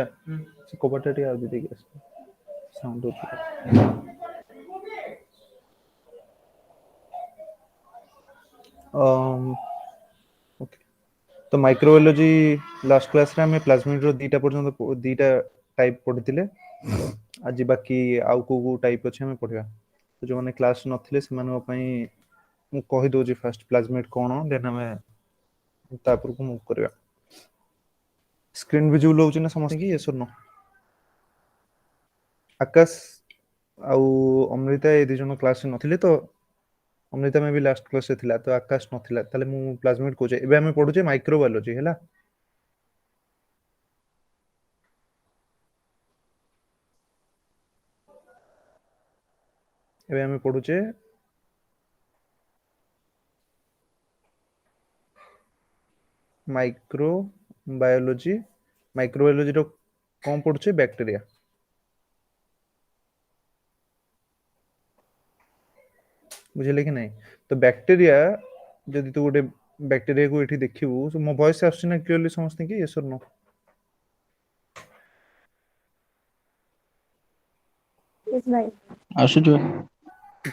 से कबाटा टी आ दे के साउंड होता ओके तो माइक्रोबायोलॉजी लास्ट क्लास रे हमें प्लाज्मिड रो दीटा पर्यंत दीटा टाइप पढ़िथिले आज बाकी आउ को टाइप अछि हमें पढ़िया तो जो माने क्लास नथिले से माने पई मु कहि दोजी फर्स्ट प्लाज्मिड कोन देन हमें तापर को मूव करबा स्क्रीन विजुअल होउछ ना समझ की यस और नो आकाश आउ अमृता ए दी जन क्लास नथिले तो अमृता में भी लास्ट क्लास थिला तो आकाश नथिला ताले मु प्लाज्मिड कोचे एबे हमें पढुचे माइक्रोबायोलॉजी हैला एबे हमें पढुचे माइक्रोबायोलॉजी रो कौन पढुचे बैक्टीरिया बुझले कि नहीं तो बैक्टीरिया जदि तू गोटे बैक्टीरिया को एठी देखिबू तो मो वॉइस आछी ना क्लियरली समझते कि यस और नो यस भाई आसुचो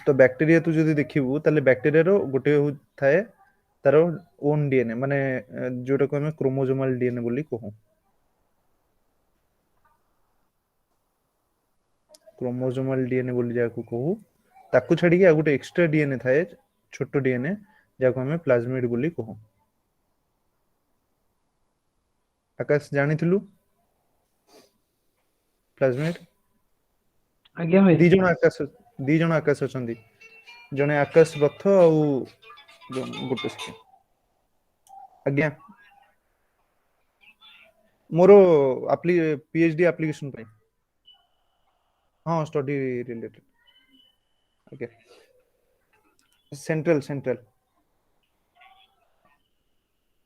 तो बैक्टीरिया तू जदि देखिबू ताले बैक्टीरिया रो गोटे थाए तारो ओन डीएनए माने जोटा को हमें क्रोमोसोमल डीएनए बोली कहू क्रोमोसोमल डीएनए बोली जाको कहू ताकू छाडी के आ गोटे एक्स्ट्रा डीएनए थाए छोटो डीएनए जाको हमें प्लाज्मिड बोली कहू आकाश जानिथिलु प्लाज्मिड आज्ञा भाई दी जण आकाश अछंती जने आकाश रथ और गोटे सेकेंड आज्ञा मोरो पीएचडी एप्लीकेशन पे हाँ स्टडी रिलेटेड ओके सेंट्रल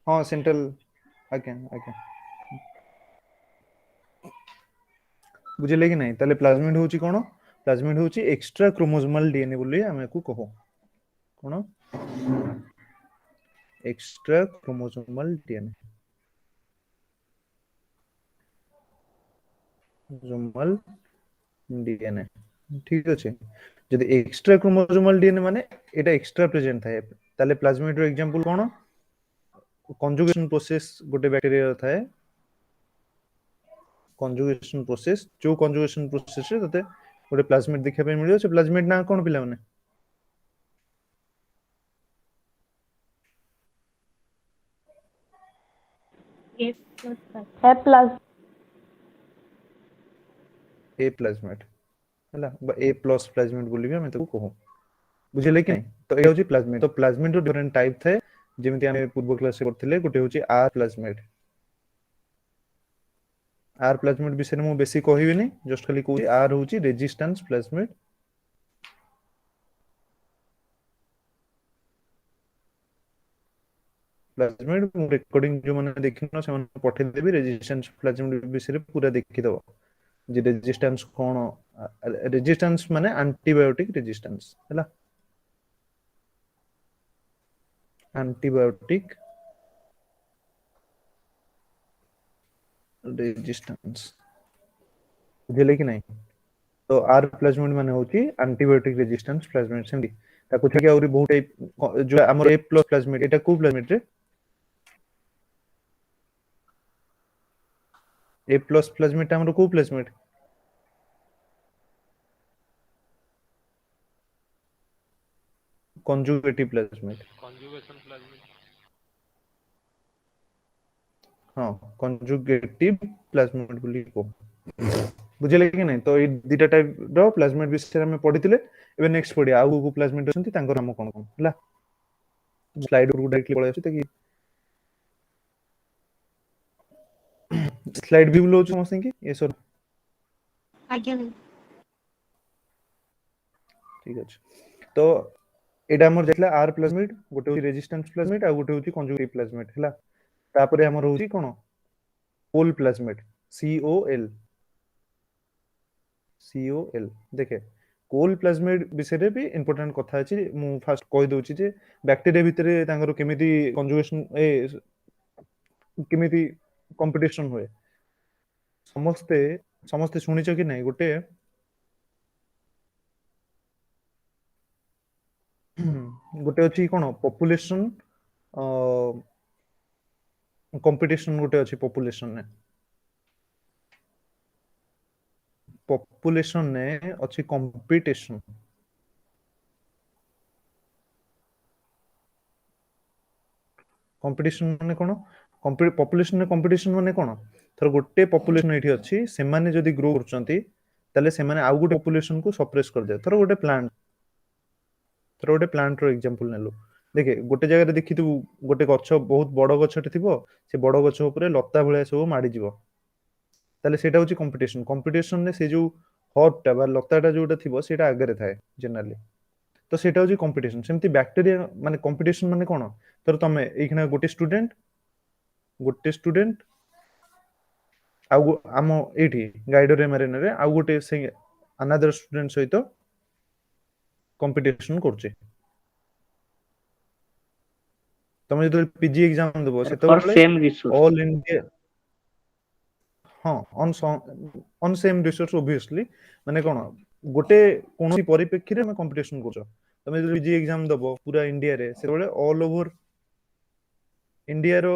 हाँ सेंट्रल आज्ञा आज्ञा बुझिले कि नहीं ताले प्लाज्मिड होची कोन प्लाज्मिड होची एक्स्ट्रा क्रोमोसोमल डीएनए बोली हमें को कहो कोन एक्स्ट्रा क्रोमोसोमल डीएनए क्रोमोसोमल डीएनए ठीक अछि जदि एक्स्ट्रा क्रोमोसोमल डीएनए माने एटा एक्स्ट्रा प्रेजेंट थाए ताले प्लाज्मिड रो एग्जांपल कोन कंजुगेशन प्रोसेस गोटे बैक्टीरिया थाए कंजुगेशन प्रोसेस जो कंजुगेशन प्रोसेस रे तते गोटे प्लाज्मिड देखा पे मिलियो से प्लाज्मिड ना कोन पिला माने ए प्लस ए प्लाज्मिड हला ए प्लस प्लाज्मिड बोली भी हमें तो कहू बुझिले कि नहीं तो ए होची प्लाज्मिड तो प्लाज्मिड रो डिफरेंट टाइप थाए जेमिति हमें पूर्व क्लास से करथिले गोटे होची आर प्लाज्मिड विषय में बेसी कहबिनी जस्ट खाली कहू आर होची रेजिस्टेंस प्लाज्मिड प्लाज्मिड रिकॉर्डिंग जो माने देखिनो से माने पठे देबी रेजिस्टेंस प्लाज्मिड विषय रे पूरा देखि दबो जे रेजिस्टेंस कोन रेजिस्टेंस माने एंटीबायोटिक रेजिस्टेंस हैला एंटीबायोटिक रेजिस्टेंस बुझिले कि नहीं तो आर प्लाज्मिड माने होची एंटीबायोटिक रेजिस्टेंस प्लाज्मिड सेमती ताकू छके औरी बहुत टाइप जो हमर ए प्लस प्लाज्मिड एटा को प्लाज्मिड रे ए प्लस प्लाज्मिड हमर को प्लाज्मिड कंजुगेटिव प्लाज्मिड हाँ कंजुगेटिव प्लाज्मिड बोली को बुझिले कि नहीं तो ए दीटा टाइप रो प्लाज्मिड विषय में पढ़िथिले एबे नेक्स्ट पढ़ी आगु को प्लाज्मिड अछंती तांकर नाम कोन कोन हला स्लाइड रो डायरेक्टली पळे आछी ताकि स्लाइड व्यू लो समझते कि ये सर आज्ञा भाई ठीक अछि तो एटा हमर देखला आर प्लाज्मिड गोटे होची रेजिस्टेंस प्लाज्मिड आ गोटे होची कंजुगेटिव प्लाज्मिड हला तापरे हमर होची कोन कोल प्लाज्मिड COL देखे कोल प्लाज्मिड विषय रे भी इंपोर्टेंट कथा अछि मु फास्ट कहि दोची जे बैक्टीरिया भितरे तांगर केमिति कंजुगेशन ए केमिति कंपटीशन होए ସମସ୍ତେ ସମସ୍ତେ ଶୁଣିଛ କି ନାଇଁ ଗୋଟେ ଗୋଟେ ଅଛି କଣ ପପୁଲେସନ କମ୍ପିଟିସନ ଗୋଟେ ଅଛି ପପୁଲେସନରେ ଅଛି କମ୍ପିଟିସନ। କମ୍ପିଟିସନ ମାନେ କଣ? ପପୁଲେସନରେ କମ୍ପିଟିସନ ମାନେ କଣ? ଧର ଗୋଟେ ପପୁଲେସନ ଏଇଠି ଅଛି, ସେମାନେ ଯଦି ଗ୍ରୋ କରୁଛନ୍ତି ତାହେଲେ ସେମାନେ ଆଉ ଗୋଟେ ପପୁଲେସନକୁ ସପ୍ରେସ କରିଦେବେ। ଧର ଗୋଟେ ପ୍ଲାଣ୍ଟର ଏକ୍ସାମ୍ପଲ ନେଲୁ, ଦେଖେ ଗୋଟେ ଜାଗାରେ ଦେଖିଥିବୁ ଗୋଟେ ଗଛ ବହୁତ ବଡ ଗଛଟେ ଥିବ, ସେ ବଡ ଗଛ ଉପରେ ଲତା ଭଳିଆ ସବୁ ମାଡିଯିବ, ତାହେଲେ ସେଇଟା ହଉଛି କମ୍ପିଟିସନ। କମ୍ପିଟିସନରେ ସେ ଯୋଉ ହର୍ବ ଟା ବା ଲତାଟା ଯୋଉଟା ଥିବ ସେଇଟା ଆଗରେ ଥାଏ ଜେନେରାଲି, ତ ସେଇଟା ହଉଛି କମ୍ପିଟିସନ। ସେମିତି ବ୍ୟାକ୍ଟେରିଆ ମାନେ କମ୍ପିଟିସନ ମାନେ କଣ? ଧର ତମେ ଏଇଖିଣା ଗୋଟେ ଷ୍ଟୁଡେଣ୍ଟ ଆଉ ଆମ ଏଇଠି ଗାଇଡରେ ମାରିନରେ ଆଉ ଗୋଟେ ସେ ଆନାଦର ଷ୍ଟୁଡେଣ୍ଟ ସହିତ କମ୍ପିଟିସନ କରୁଛେ। ତମେ ଯେତେବେଳେ ପିଜି ଏକ୍ସାମ ଦେବ for ସେତେବେଳେ same resource. ଅଲ ଇଣ୍ଡିଆ, ହଁ ଅନ ସେମ ରିସୋର୍ସ ଓବିଅସଲି, ମାନେ କଣ ଗୋଟେ କୌଣସି ପରିପ୍ରେକ୍ଷୀରେ ଆମେ କମ୍ପିଟିସନ କରୁଛ। ତମେ ଯଦି ପିଜି ଏକ୍ସାମ ଦବ ପୁରା ଇଣ୍ଡିଆରେ, ସେତେବେଳେ ଅଲ ଓଭର ଇଣ୍ଡିଆର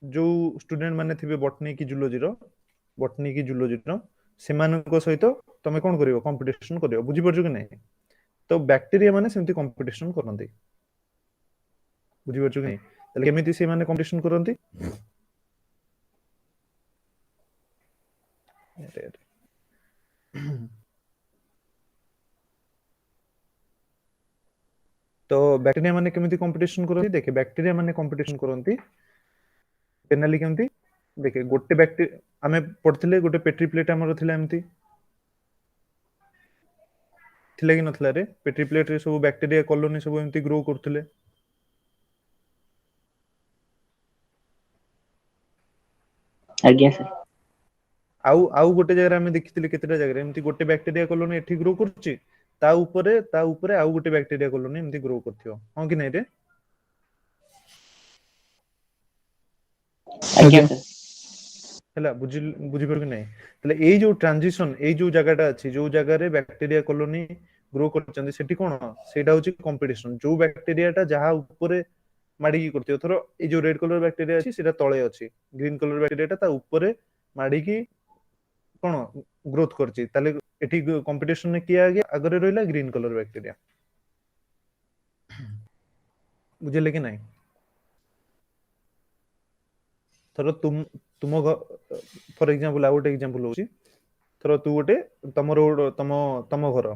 ଯୋଉ ଷ୍ଟୁଡେଣ୍ଟ ମାନେ ଥିବେ ବଟନୀ କି ଜୁଲୋଜିର ସେମାନଙ୍କ ସହିତ ତମେ କଣ କରିବ? କମ୍ପିଟିସନ କରିବ। ବୁଝିପାରୁଛ କି ନାଇଁ? ତ ବ୍ୟାକ୍ଟେରିଆ ମାନେ ସେମିତି କମ୍ପିଟିସନ କରନ୍ତି। ବୁଝିପାରୁଛ କି ନାଇଁ? ତାହେଲେ କେମିତି ସେମାନେ କମ୍ପିଟିସନ କରନ୍ତି? ତ ବ୍ୟାକ୍ଟେରିଆ ମାନେ କେମିତି କମ୍ପିଟିସନ କରନ୍ତି? ଦେଖେ ବ୍ୟାକ୍ଟେରିଆ ମାନେ କମ୍ପିଟିସନ କରନ୍ତି ଜେନେରାଲି କେମିତି? ଦେଖେ ଗୋଟେ ଆମେ ପଢିଥିଲେ ଗୋଟେ ପେଟ୍ରି ପ୍ଲେଟ ଆମର ଥିଲା, ଏମିତି ଥିଲା କି ନଥିଲା ରେ? ପେଟ୍ରି ପ୍ଲେଟ ରେ ସବୁ ବ୍ୟାକ୍ଟେରିଆ କଲୋନି ସବୁ ଏମିତି ଗ୍ରୋ କରୁଥିଲେ। ଆଜ୍ଞା ସାର୍। ଆଉ ଗୋଟେ ଜାଗାରେ ଆମେ ଦେଖିଥିଲେ, କେତେଟା ଜାଗାରେ ଏମିତି ଗୋଟେ ବ୍ୟାକ୍ଟେରିଆ କଲୋନି ଏଠି ଗ୍ରୋ କରୁଛି, ତା ଉପରେ ଆଉ ଗୋଟେ ବ୍ୟାକ୍ଟେରିଆ କଲୋନି ଏମିତି ଗ୍ରୋ କରୁଥିବ, ହଁ କି ନାଇଁ ରେ? ଆଜ୍ଞା ଆଜ୍ଞା। ସାର୍। ହେଲା, ବୁଝିପାରିଲ କି ନାଇଁ? ତାହେଲେ ଏଇ ଯୋଉ ଟ୍ରାନଜିସନ, ଏଇ ଯୋଉ ଜାଗାଟା ଅଛି, ଯୋଉ ଜାଗାରେ ବ୍ୟାକ୍ଟେରିଆ କଲୋନି ଗ୍ରୋ କରୁଛନ୍ତି, ସେଠି କଣ? ସେଇଟା ହଉଛି କମ୍ପିଟିସନ। ଯୋଉ ବ୍ୟାକ୍ଟେରିଆଟା ଯାହା ଉପରେ ମାଡିକି କରୁଥିବ, ଧର ଏଇ ଯୋଉ ରେଡ କଲର ବ୍ୟାକ୍ଟେରିଆ ଅଛି ସେଇଟା ତଳେ ଅଛି, ଗ୍ରୀନ କଲର ବ୍ୟାକ୍ଟେରିଆଟା ତା ଉପରେ ମାଡିକି କଣ ଗ୍ରୋଥ କରିଛି, ତାହେଲେ ଏଠି କମ୍ପିଟିସନରେ କିଏ ଆଗରେ ରହିଲା? Green colour bacteria. ବୁଝିଲେ କି ନାଇଁ? ଧର ତୁମ ଫର ଏକ୍ସାମ୍ପଲ ଆଉ ଗୋଟେ ଏକ୍ସାମ୍ପଲ ହଉଛି, ଧର ତୁ ଗୋଟେ ତମ ଘର,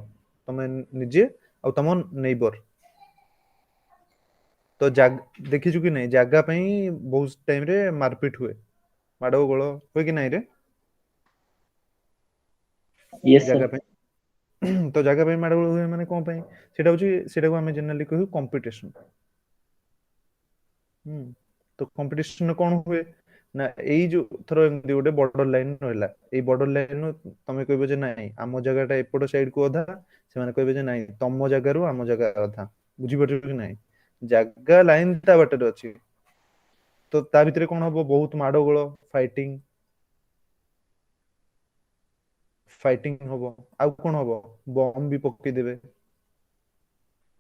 ତମେ ନିଜେ ଆଉ ତମ ନେଇବର, ତ ଦେଖିଛୁ କି ନାଇଁ ଜାଗା ପାଇଁ ବହୁତ ଟାଇମରେ ମାରପିଟ ହୁଏ, ମାଡ ଗୋଳ ହୁଏ କି ନାଇଁ ରେ? ୟେସ୍ ଜାଗା ସାର୍। ପାଇଁ, ତ ଜାଗା ପାଇଁ ମାଡଗୋଳ ହୁଏ ମାନେ କଣ ପାଇଁ? ସେଇଟାକୁ ଆମେ ଜେନେରାଲି କହିବୁ କମ୍ପିଟିସନ। ହୁଁ, ତ କମ୍ପିଟିସନରେ କଣ ହୁଏ ନା, ଏଇ ଯୋଉ ଥର ଏମିତି ଗୋଟେ ବର୍ଡର ଲାଇନ ରହିଲା, ଏଇ ବର୍ଡର ଲାଇନ ତମେ କହିବ ଯେ ନାଇଁ ଆମ ଜାଗାଟା ଏପଟ ସାଇଡ କୁ ଅଧା, ସେମାନେ କହିବେ ଯେ ନାଇଁ ତମ ଜାଗାରୁ ଆମ ଜାଗା ଅଧା। ବୁଝିପାରୁଛ କି ନାଇଁ? ଜାଗା ଲାଇନ ତା ବାଟରେ ଅଛି, ତ ତା ଭିତରେ କଣ ହବ? ବହୁତ ମାଡ ଗୋଳ, ଫାଇଟିଂ ହବ। ଆଉ କଣ ହବ? ବମ୍ ବି ପକେଇଦେବେ,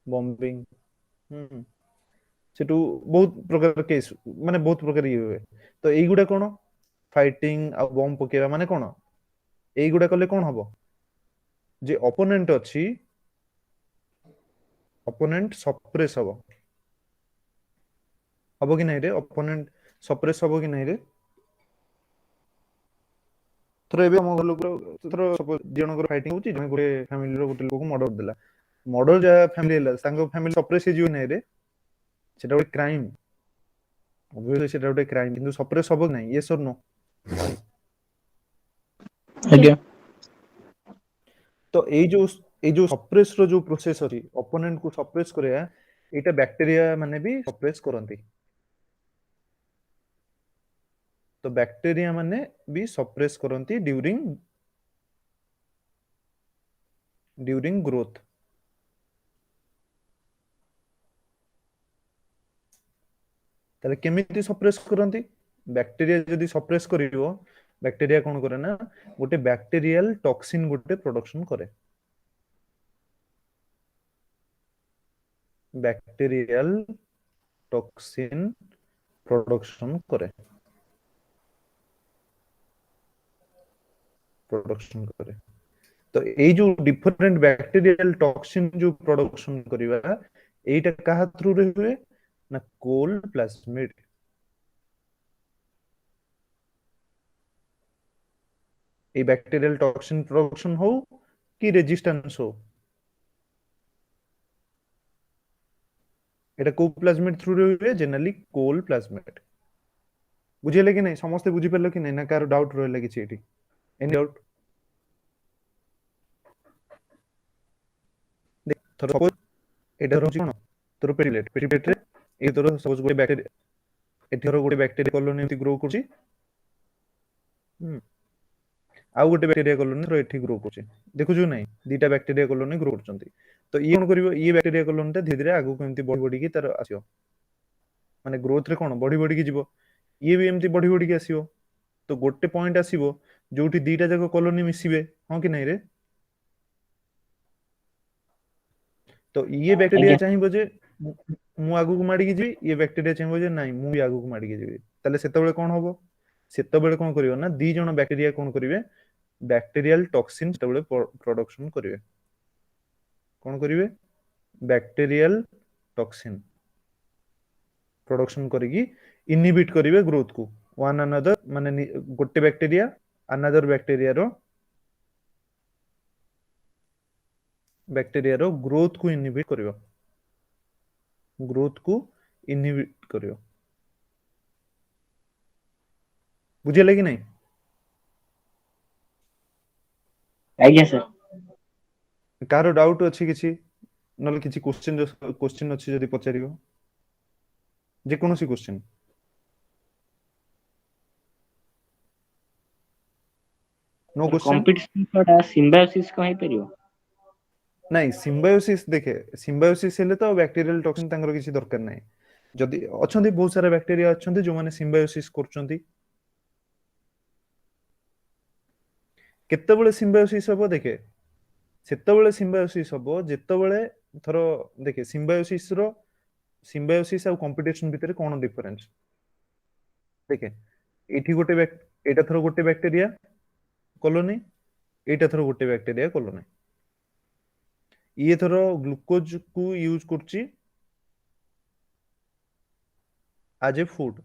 ବମ୍ବିଂ। ହୁଁ, ସେଠୁ ବହୁତ ପ୍ରକାର କେସ୍, ମାନେ ବହୁତ ପ୍ରକାର ଇଏ ହୁଏ। ତ ଏଇଗୁଡା କଣ? ଫାଇଟିଂ ଆଉ ବମ୍ ପକେଇବା ମାନେ କଣ? ଏଇଗୁଡା କଲେ କଣ ହବ? ଯେ ଅପୋନେଣ୍ଟ ଅଛି, ଅପୋନେଣ୍ଟ ସପ୍ରେସ୍ ହବ। ହବ କି ନାଇଁ ରେ? ଅପୋନେଣ୍ଟ ସପ୍ରେସ୍ ହବ କି ନାଇଁ ରେ? ଥର ଏବେ ଆମ ଘର ଲୋକ ଦି ଜଣଙ୍କର ଫାଇଟିଂ ହଉଛି, ଜଣେ ଗୋଟେ ଫ୍ୟାମିଲିର ଗୋଟେ ଲୋକକୁ ମର୍ଡର କରିଦେଲା, ମର୍ଡର ଯାହା ଫ୍ୟାମିଲି ହେଲା, ତାଙ୍କ ଫ୍ୟାମିଲି ସପ୍ରେସ୍ ହେଇଯିବ କି ନାଇଁ ରେ? ସେଟା ଗୋଟେ କ୍ରାଇମ, ଅବଶ୍ୟ ସେଟା ଗୋଟେ କ୍ରାଇମ, କିନ୍ତୁ ସପ୍ରେସ୍ ହବ କି ନାଇଁ? ୟେସ୍ ଅର୍ ନୋ? Yes. ଆଜ୍ଞା। ତ ଏଇ ଯୋଉ ସପ୍ରେସ୍ ର ଯୋଉ ପ୍ରୋସେସ ଅଛି, ଅପୋନେଣ୍ଟ କୁ ସପ୍ରେସ୍ କରିବା, ଏଇଟା ବ୍ୟାକ୍ଟେରିଆ ମାନେ ବି ସପ୍ରେସ୍ କରନ୍ତି। ତ ବ୍ୟାକ୍ଟେରିଆ ମାନେ ବି ସପ୍ରେସ୍ କରନ୍ତି ଡ୍ୟୁରିଂ ଗ୍ରୋଥ। ତାହେଲେ କେମିତି ସପ୍ରେସ୍ କରନ୍ତି? ବ୍ୟାକ୍ଟେରିଆ ଯଦି ସପ୍ରେସ୍ କରିବ, बैक्टीरिया कौन करे ना गोटे बैक्टीरियल टॉक्सिन गोटे प्रोडक्शन करे बैक्टीरियल टॉक्सिन प्रोडक्शन करे तो ये जो डिफरेंट बैक्टीरियल टॉक्सिन जो प्रोडक्शन करिवा एटा कहा थ्रू रे हुए ना कोल प्लाज्मिड ए बैक्टीरियल टॉक्सिन प्रोडक्शन हो कि रेजिस्टेंस हो एटा को प्लाज्मिड थ्रू रे हुए जनरली कोल प्लाज्मिड बुझिले कि नहीं समस्त बुझी परलो कि नहीं ना कार डाउट रहला कि एटी एनी डाउट थोर सपोज एटा रहउची कोन तोर पेरिप्लेट रे ए तोर सपोज गोटे बैक्टीरिया एथर गोटे बैक्टीरिया कॉलोनी एमती ग्रो करची आउ गोटे बैक्टीरिया कॉलोनी रो एठी ग्रो करची देखु जो नहीं दीटा बैक्टीरिया कॉलोनी ग्रो करचंती तो ये कोन करिवो ये बैक्टीरिया कॉलोनी ता धीरे धीरे आगु केमती बढ़ी बढ़ी की तार आसियो माने ग्रोथ रे कोन बढ़ी बढ़ी की जीवो ये भी एमती बढ़ी बढ़ी की आसियो तो गोटे पॉइंट आसीबो जोठी दीटा जाको कॉलोनी मिसिबे हां कि नहीं रे तो ये बैक्टीरिया आज्ञा चाहिबो जे मु आगु को माडी की जीवी ये बैक्टीरिया चाहिबो जे नहीं मु भी आगु को माडी की जीवी ताले सेतेबेले कोन होबो सेतेबेले कोन करिवो ना दी जण बैक्टीरिया कोन करिवे बैक्टीरियल टॉक्सिन सेतेबेले प्रोडक्शन करिवे कोन करिवे बैक्टीरियल टॉक्सिन प्रोडक्शन करिकी इनहिबिट करिवे ग्रोथ को वन अनदर माने गोटे बैक्टीरिया अनदर बैक्टीरिया रो ग्रोथ को इनहिबिट करिवो बुझिले कि नहीं आज्ञा सर कार डाउट अछि किछि नले किछि क्वेश्चन अछि जदि पचारियो जे कोनोसी क्वेश्चन नो क्वेश्चन कंपटीशन छडा सिम्बायोसिस कहि परियो नहीं सिम्बायोसिस देखे सिम्बायोसिस हेले तो बैक्टीरियल टॉक्सिन तांगर किछि दरकार नहीं जदि अछंती बहुत सारा बैक्टीरिया अछंती जो माने सिम्बायोसिस करचंती केतेबेले सिम्बायोसिस हबो देखे सेतेबेले सिम्बायोसिस हबो जेतेबेले थरो देखे सिम्बायोसिस आ कंपटीशन भितर कोन डिफरेंस देखे एठी गोटे एटा थरो गोटे बैक्टीरिया कॉलोनी एटा थरो गोटे बैक्टीरिया कॉलोनी ये थरो ग्लूकोज को यूज करची एज ए फूड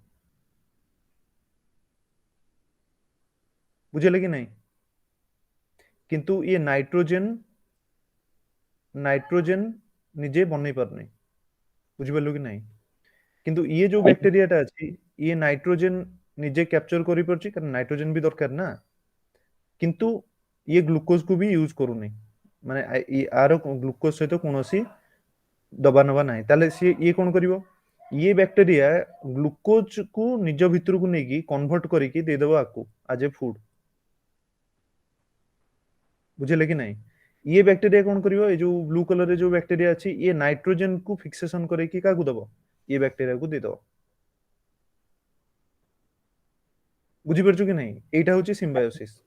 बुझे कि नहीं किंतु ये नाइट्रोजन निजे बनै पारनी बुझिपारलो कि नहीं किंतु ये जो बैक्टीरियाटा अछि ये नाइट्रोजन निजे कैप्चर करि परची कारण नाइट्रोजन भी दरकार ना किंतु ये ग्लूकोज को भी यूज करूनी माने आरो ग्लूकोज सहित कोनोसी दबा नबा नाही ताले सी ये कोन करिवो ये बैक्टीरिया ग्लूकोज को निज भितर को नेकी कन्वर्ट करिकी दे देबो आकू एज ए फूड बुझिले कि नहीं ये बैक्टीरिया कोन करिवो ए जो ब्लू कलर रे जो बैक्टीरिया अछि ये नाइट्रोजन को फिक्सेशन करिकी काकू दबो ये बैक्टीरिया को दे दो बुझि परछु कि नहीं एटा होची सिम्बायोसिस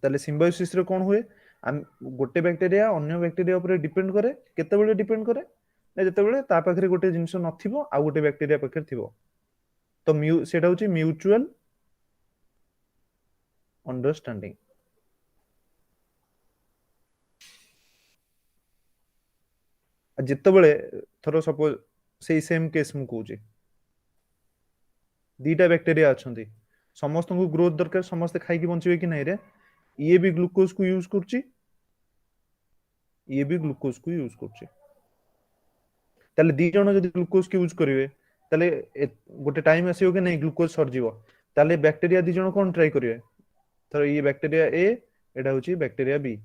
ताले सिम्बायोसिस रे कोन हुए गोटे बैक्टीरिया अन्य बैक्टीरिया ऊपर डिपेंड करे केतेबेले डिपेंड करे ना जेतेबेले ता पाखरे गोटे जिंस नथिबो आ गोटे बैक्टीरिया पाखरे थिबो तो सेटा होची म्यूचुअल अंडरस्टैंडिंग जेतेबेले थरो सपोज सेही सेम केस मु कहूची दीटा बैक्टीरिया अछंती समस्त को ग्रोथ दरकार समस्त खाई की बंचिबे कि नहीं रे ये भी ग्लूकोज को यूज करची ये भी ग्लूकोज को यूज करची ताले दी जण जदी ग्लूकोज के यूज करिवे ताले गोटे टाइम आसीयो कि नहीं ग्लूकोज सर जीवो ताले बैक्टीरिया दी जण कोन ट्राई करिवे तो ये बैक्टीरिया ए एटा होची बैक्टीरिया बी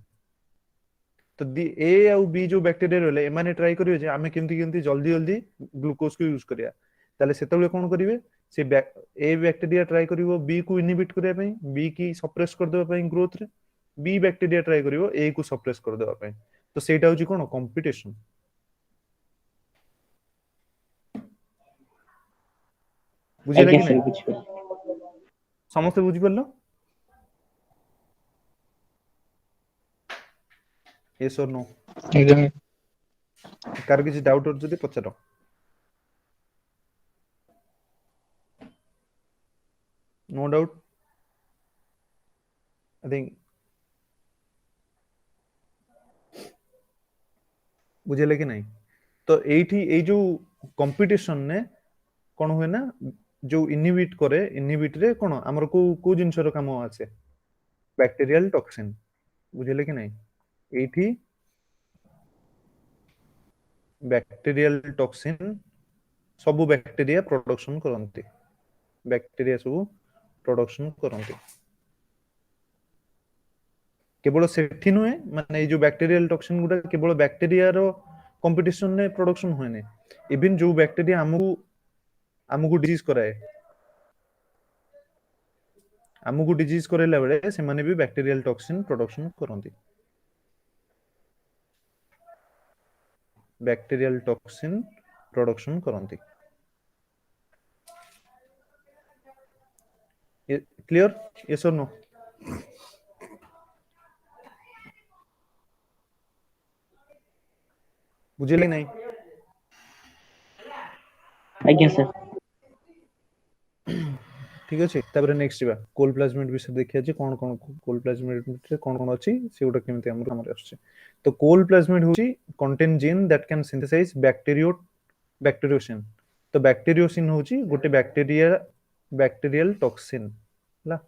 तो दी ए और बी जो बैक्टीरिया रहले एमाने ट्राई करिवे जे आमे केमती केमती जल्दी जल्दी ग्लूकोज को यूज करिया ताले सेतबेले कोन करिवे से ए बैक्टीरिया ट्राई करिवो बी को इनहिबिट करिया पई बी की सप्रेस कर देबा पई ग्रोथ रे बी बैक्टीरिया ट्राई करिवो ए को सप्रेस कर देबा पई तो सेटा होची कोन कंपटीशन बुझिला ଆଜ୍ଞା କି ସାର୍ ନାଇଁ ବୁଝିପାରିଲି। ସମସ୍ତେ ବୁଝିପାରିଲ yes or no ଆଜ୍ଞା କାର କିଛି ଡାଉଟ୍ ଅଛି ଯଦି ପଚାର नो डाउट आई थिंक बुझेले कि नहीं तो एठी ए जो कंपटीशन ने कोन हुए ना जो इनहिबिट करे इनहिबिट रे कोन हमर को जिंस रो काम आछे बैक्टीरियल टॉक्सिन बुझेले कि नहीं एठी बैक्टीरियल टॉक्सिन सब बैक्टीरिया प्रोडक्शन करंती बैक्टीरिया सब प्रोडक्शन करंती केवल सेठी नुहे माने जो बैक्टीरियल टॉक्सिन गुडा केवल बैक्टीरिया रो कंपटीशन ने प्रोडक्शन होने इवन जो बैक्टीरिया हमको डिजीज कराए हमको डिजीज कराइला बेले से माने भी बैक्टीरियल टॉक्सिन प्रोडक्शन करंती बैक्टीरियल टॉक्सिन प्रोडक्शन करंती क्लियर यस और नो बुझेले नहीं ଆଜ୍ଞା ସାର୍ ठीक अछि तापर नेक्स्ट जीवा कोल प्लाज्मिड विषय देखिया जे कोन कोन कोल प्लाज्मिड रे कोन अछि सेउटा केमते हमर आछे तो कोल प्लाज्मिड होची contain gene that can synthesize bacteriocin तो बैक्टीरियोसिन होची गोटे बैक्टीरियल टॉक्सिन ला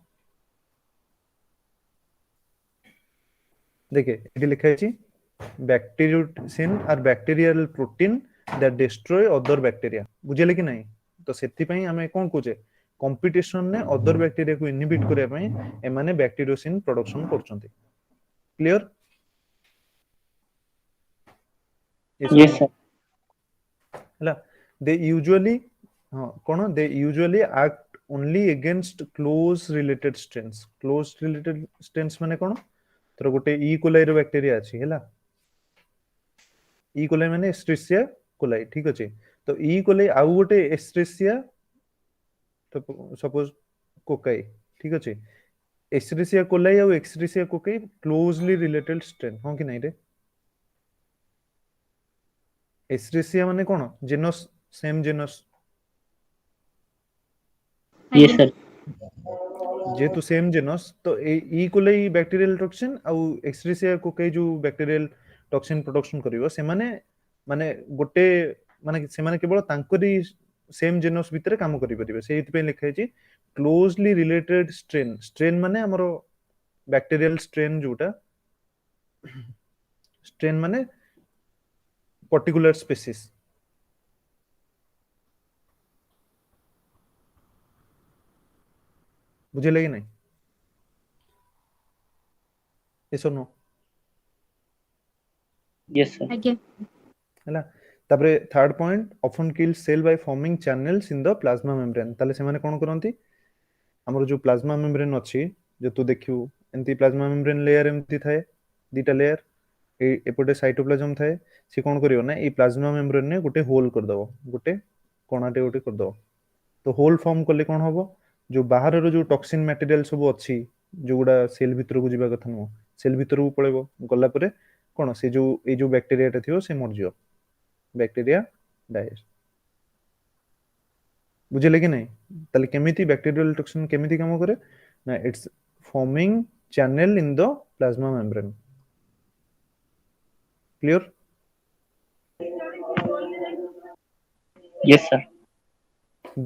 देखे एटी लिखा अछि bacteriocin are bacterial protein that destroy other bacteria बुझेले कि नहीं तो सेति पई हमें कोन कोचे कंपटीशन ने अदर बैक्टीरिया को इनहिबिट करे पई ए माने बैक्टीरियोसिन प्रोडक्शन करचंती क्लियर यस सर हला दे यूजुअली हां कोन दे usually act only against close related strains माने कोन तर गोटे ई कोलाई रो बैक्टीरिया अछि हला ई कोलाई माने एस्ट्रेसिया कोलाई ठीक अछि तो ई कोलाई आउ गोटे एस्ट्रेसिया तो सपोज कोकाई ठीक अछि एस्ट्रेसिया कोलाई और एक्सट्रेसिया कोकाई क्लोजली रिलेटेड स्ट्रेन हां कि नहीं रे एस्ट्रेसिया माने कोन genus same genus yes sir जेतु सेम जेनस तो ई कोलाई बैक्टीरियल टॉक्सिन और एक्सट्रेसिया कोकाई जो बैक्टीरियल टॉक्सिन प्रोडक्शन करिवो से माने गोटे माने से माने केवल तांकरी सेम जेनस भितरे काम करि परिबे सेहित पे लिखा है क्लोजली रिलेटेड स्ट्रेन माने हमरो बैक्टीरियल स्ट्रेन जोटा स्ट्रेन माने पर्टिकुलर स्पीसीज बुझे लगे नहीं yes or no yes sir आज्ञा हला तापरे third point often kill cell by forming channels in the plasma membrane ताले से माने कोन करंती हमर जो प्लाज्मा मेम्ब्रेन अछि जे तू देखियो एंती प्लाज्मा मेम्ब्रेन लेयर एमती थाए दीटा लेयर एपटे साइटोप्लाज्म थाए से कोन करियो ना ए प्लाज्मा मेम्ब्रेन ने गोटे होल कर दबो गोटे कोणाटे गोटे कर दबो तो होल फॉर्म करले कोन होबो जो बाहर रो जो टॉक्सिन मटेरियल सब अछि जोगुडा सेल भीतर को जीवा कथा न सेल भीतर को पळेबो गल्ला परे कोन से जो ए जो बैक्टीरिया थियो से मर जियो बैक्टीरिया डाइज बुझले कि नहीं तले केमिति बैक्टीरियल टॉक्सिन केमिति काम करे ना it's forming channel in the plasma membrane clear yes sir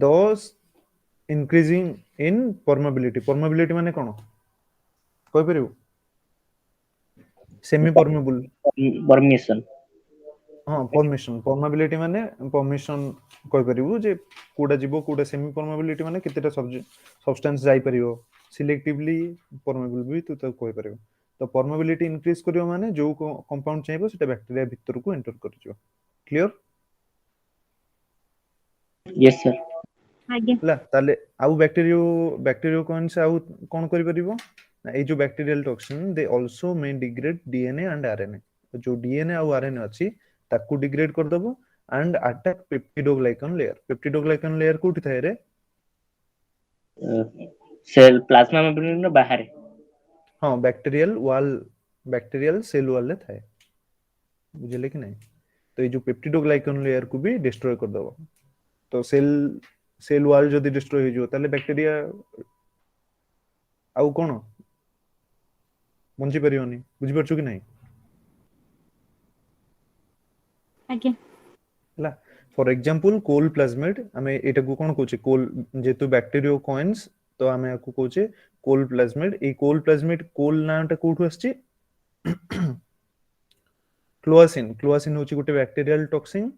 thus increasing in permeability माने कोन कोइ परिबो सेमी परमेबल परमिशन हां परमेबिलिटी माने परमिशन कोइ परिबो जे कोडा जीवो कोडा सेमी परमेबिलिटी माने केतेटा सब्सटेंस जाई परिबो सिलेक्टिवली परमेबल भी तू तो कोइ परिबो तो परमेबिलिटी इंक्रीज करियो माने जो कंपाउंड चाहिबो सेटा बैक्टीरिया भीतर को एंटर करजो क्लियर यस सर आज्ञा ला ताले आउ बैक्टीरियो कोन से आउ कोन करि परिबो ए जो bacterial toxin they also may degrade DNA and RNA जो डीएनए और आरएनए अछि ताकू डिग्रेड कर दबो एंड अटैक पेप्टिडोग्लाइकन लेयर कोठी थाए रे सेल प्लाज्मा मेम्ब्रेन ର ବାହାରେ। हाँ बैक्टीरियल सेल वॉल रे थाए बुझिले कि नहीं। तो ये जो पेप्टिडोग्लाइकन लेयर को भी डिस्ट्रॉय कर दबो। तो सेल वॉल जदी डिस्ट्रॉय हो जो ताले बैक्टीरिया आउ कोन बंची परियोनी बुझि परछु कि नहीं आज्ञा हला। फॉर एग्जांपल कोल प्लाज्मिड हमें एटा को कोन कहूचे कोल जेतु बैक्टीरियो कॉइन्स तो हमें को कहूचे कोल प्लाज्मिड। ए कोल प्लाज्मिड कोल नाटा कोठु आछी क्लोआसिन होची गुटे bacterial toxin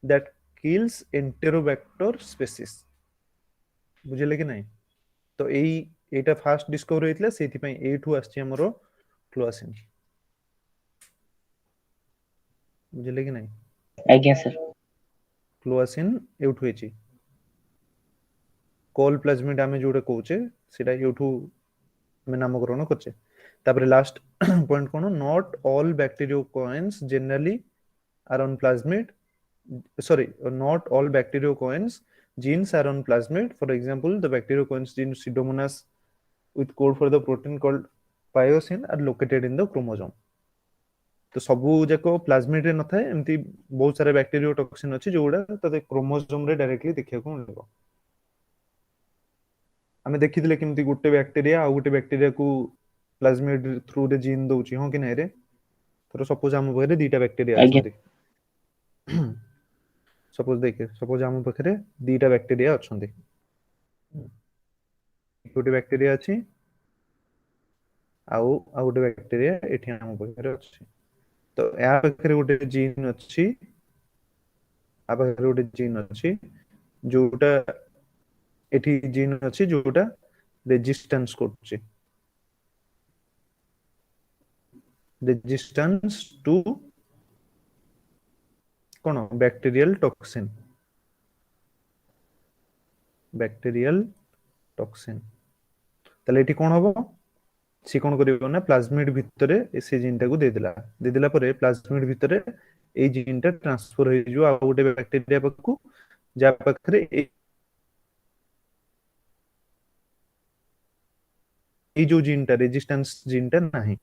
that kills Enterobacter species बुझिले कि नहीं। तो एटा फास्ट डिस्कवर होइतला सेति पई एठु आछी हमरो क्लोआसिन बुझिले कि नहीं। आज्ञा सर। क्लोआसिन एठु हेची कोल प्लाज्मिड आमे जोडे कहूचे सेटा एठु में नामकरण करछे। तापर लास्ट पॉइंट कोन not all bacteriocins generally are on plasmid sorry not all bacteriocoins genes are on plasmid. For example, the bacteriocoins gene pseudomonas with code for the protein called pyosine are located in the chromosome. तो सबु जाको plasmid रे नथाय एमती बहुत सारे bacterio toxin अछि जोडा तते क्रोमोसोम रे डायरेक्टली देखिया को मिलबो। हमें देखिथिले केमती गुटे बैक्टीरिया आ गुटे बैक्टीरिया को प्लाज्मिड थ्रू रे जीन दोउची हो कि नै रे। तो सपोज हम बहरे दीटा बैक्टीरिया आज्ञा अछंती सपोज आम पाखे दीटा बैक्टीरिया अच्छे गोटे बैक्टीरिया अच्छी आउ गोटे बैक्टीरिया एठी आम पाखे अच्छी। तो या पाखे गोटे जीन अच्छी आ पाखे गोटे जीन अच्छी जोटा एठी जीन अच्छी जोटा रेजिस्टेंस करछि रेजिस्टेंस टू कोन बैक्टीरियल टॉक्सिन ताले एठी कोन हबो सी कोन करिवो ना प्लाज्मिड भितरे से जीन टाको देदेला परे प्लाज्मिड भितरे ए जीन टा ट्रांसफर हो जो आ गोटे बैक्टीरिया पाखु जा पाखरे ए जो जीन टा रेजिस्टेंस जीन टा नाही।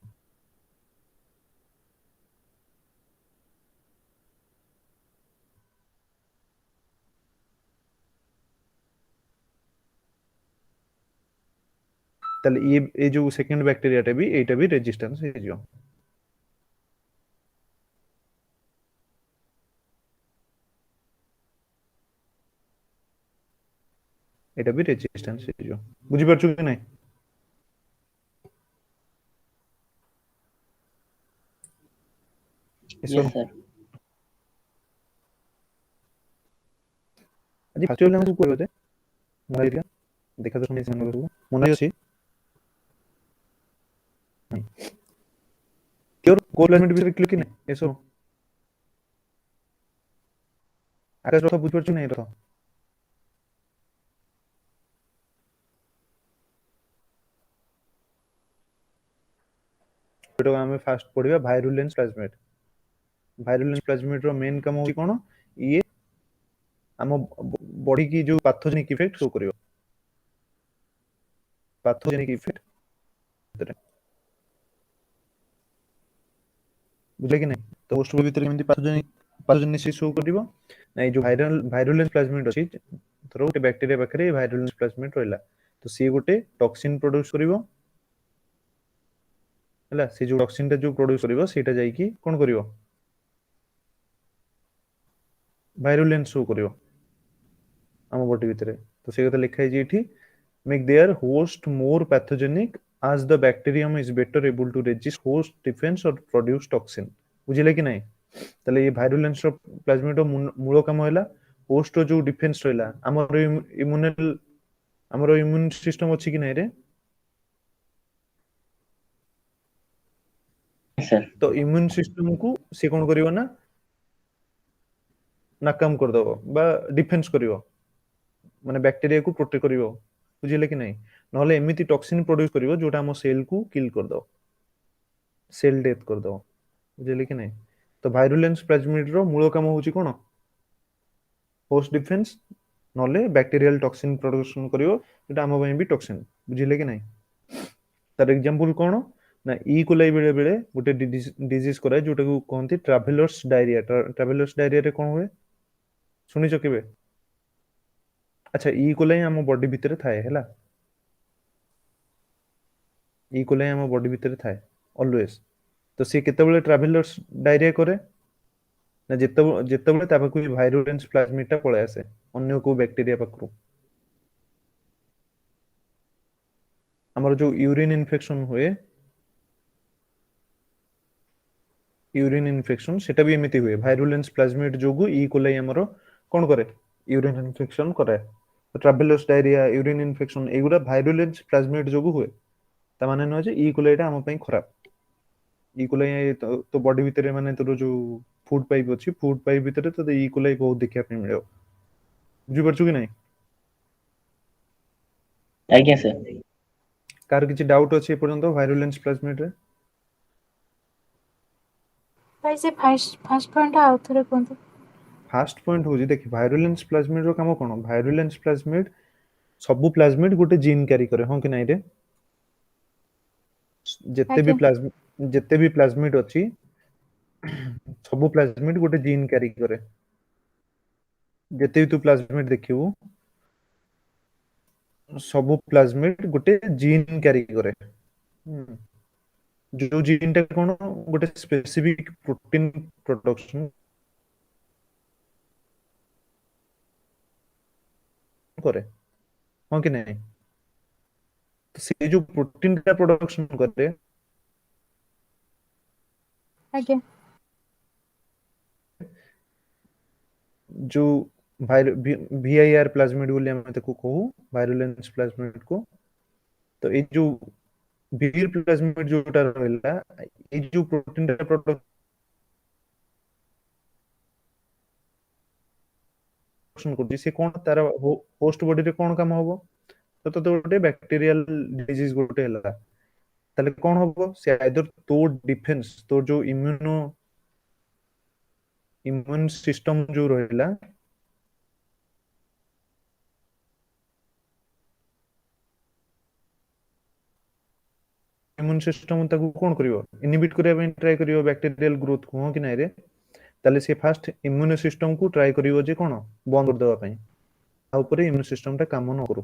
ताले ये जो सेकंड बैक्टीरिया टा भी एटा भी रेजिस्टेंस हे जो एटा भी रेजिस्टेंस हे जो बुझी परछु कि नहीं। Yes sir. अजी फर्स्ट लेवल को कोते मोबाइल का देखा तो सुनी मन को मन अछि क्योर कोप्लामेंट भी क्लिक कि नहीं एसो आकाश रथ बुझ परछु नहीं रथ तो हमें फास्ट पढ़िबा वायरुलेंस प्लाज्मिड रो मेन काम होची कोन ये हम बॉडी की जो पैथोजेनिक इफेक्ट शो करियो पैथोजेनिक इफेक्ट बुझले कि नहीं। तो होस्ट भीतर केमती पैथोजेनिक शो करिवो नहीं जो वायरुलेंस प्लाज्मिड अछि थरो गोटे बैक्टीरिया पाखरे वायरुलेंस प्लाज्मिड रहला तो सी गोटे टॉक्सिन प्रोड्यूस करिवो हला से जो टॉक्सिन टा जो प्रोड्यूस करिवो सेटा जाई कि कोन करिवो वायरुलेंस शो करिवो हम बॉडी भीतर। तो से कथा लिखा है जी एठी make their host more pathogenic as the bacterium is better able to resist host defense or produce toxin बुझिले कि नहीं। तले ये वायरुलेंस रो प्लाज्मिड रो मूल काम होला होस्ट रो जो डिफेंस रहला हमर इम्यून सिस्टम अछि कि नहीं रे। सर तो इम्यून सिस्टम को से कोन करिवो ना नाकाम कर दबो बा डिफेंस करिवो माने बैक्टीरिया को प्रोटेक्ट करिवो बुझिले कि नहीं। नहले एमिति टॉक्सिन प्रोड्यूस करिवो जोटा हम सेल को किल कर दो सेल डेथ कर दो बुझिले कि नहीं। तो वायरुलेंस प्लाज्मिड रो मूल काम होची कोन होस्ट डिफेंस नले बैक्टीरियल टॉक्सिन प्रोडक्शन करियो जोटा आम ପାଇଁ भी टॉक्सिन बुझिले कि नहीं तार एग्जांपल कोन ना ई कोलाई बेले बेले गोटे डिजीज कराए जोटा को कहंती ट्रैवलर्स डायरिया रे कोन हुए सुनिछ केबे अच्छा ई कोलाई हम बॉडी भीतर थाए हैला ई कोलाई हम बॉडी भीतर थाए ऑलवेज तो सी केतेबेले ट्रैवलर्स डायरिया करे ना जेतेबेले ता पाखु वायरुलेंस प्लाज्मिडटा पळे आसे अन्य को बैक्टीरिया पाखु हमर जो यूरिन इन्फेक्शन हुए यूरिन इन्फेक्शन सेटा भी एमिति हुए वायरुलेंस प्लाज्मिड जोगु ई कोलाई हमर कोन करे यूरिन इन्फेक्शन करे ट्रैवलर्स डायरिया यूरिन इन्फेक्शन एगुरा वायरुलेंस प्लाज्मिड जोगु हुए ता माने न जे ई कोलाइटा हम पई खराब ई कोलाई तो बॉडी भीतर माने तोर जो फूड पाइप अछि फूड पाइप भीतर तो ई कोलाई बहुत देखिया पे मिलो बुझि परछु कि नहीं आज्ञा सर कार किछि डाउट अछि पर्यंत वायरुलेंस प्लाज्मिड रे भाई से फर्स्ट पॉइंट आउथरे कोंतो फास्ट पॉइंट होजी देखि वायरुलेंस प्लाज्मिड रो काम कोन वायरुलेंस प्लाज्मिड सबु प्लाज्मिड गोटे जीन कैरी करे हो कि नहीं रे आज्ञा जेते भी प्लाज्मिड अछि सबु प्लाज्मिड गोटे जीन कैरी करे जेते भी तू प्लाज्मिड देखिबू सबु प्लाज्मिड गोटे जीन कैरी करे हम्म। जो जीन टा कोन गोटे स्पेसिफिक प्रोटीन प्रोडक्शन करे हो कि नहीं तो से जो प्रोटीन का प्रोडक्शन करे आज्ञा जो VIR प्लाज्मिड बोली हम ताको कहू वायरुलेंस प्लाज्मिड को तो ए जो वीर प्लाज्मिड जोटा रहला ए जो प्रोटीन का प्रोडक्शन करछि से कोन तार होस्ट बॉडी रे कोन काम होबो तो गोटे बैक्टीरियल डिजीज गोटे हला ताले कोन होबो से आइदर तो डिफेंस तो जो इम्यून सिस्टम जो रहला इम्यून सिस्टम ताको कोन करिवो इनहिबिट करिया ପାଇଁ ट्राई करिवो बैक्टीरियल ग्रोथ को हो कि नाही रे ताले से फास्ट इम्यून सिस्टम को ट्राई करिवो जे कोन बंद कर देवा ପାଇଁ आ ऊपर इम्यून सिस्टम ता काम न करू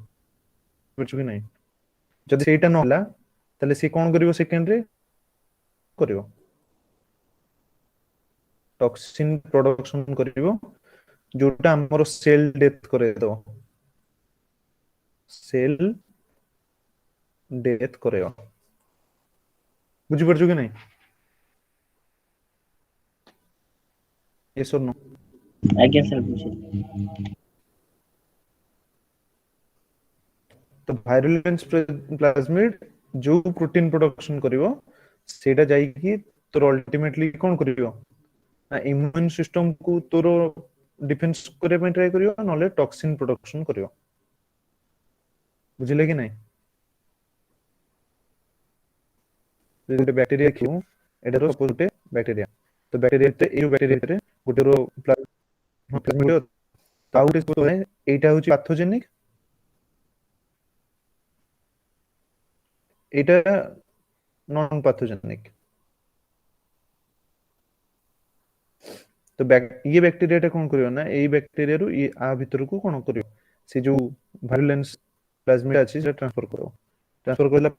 बुझु कि नाही जदि सेटा न होला ताले से कोन करिवो सेकेंड रे करिवो टॉक्सिन प्रोडक्शन करिवो जोटा हमर सेल डेथ करे दो सेल डेथ करे बुझि परछु कि नाही यस और नो आज्ञा सर बुझे तो वायरुलेंस प्लाज्मिड जो प्रोटीन प्रोडक्शन करिवो सेटा जाई कि तोर अल्टीमेटली कोन करिवो ना इम्यून सिस्टम को तोर डिफेंस करे ପାଇଁ ट्राई करिवो नले टॉक्सिन प्रोडक्शन करिवो बुझिले कि नाही गोटे बैक्टीरिया क्यों एटा रो सपोज गोटे बैक्टीरिया तो बैक्टीरिया ते ए बैक्टीरिया रे गोटे रो प्लाज्मिड ताउटे तो है एटा होची पैथोजेनिक एटा नॉन पैथोजेनिक तो ये बैक्टीरिया टा कोन करियो ना एई बैक्टीरिया रो ये आ भीतर को कोन करियो से जो वायरुलेंस प्लाज्मिड अछि से ट्रांसफर करो ट्रांसफर करला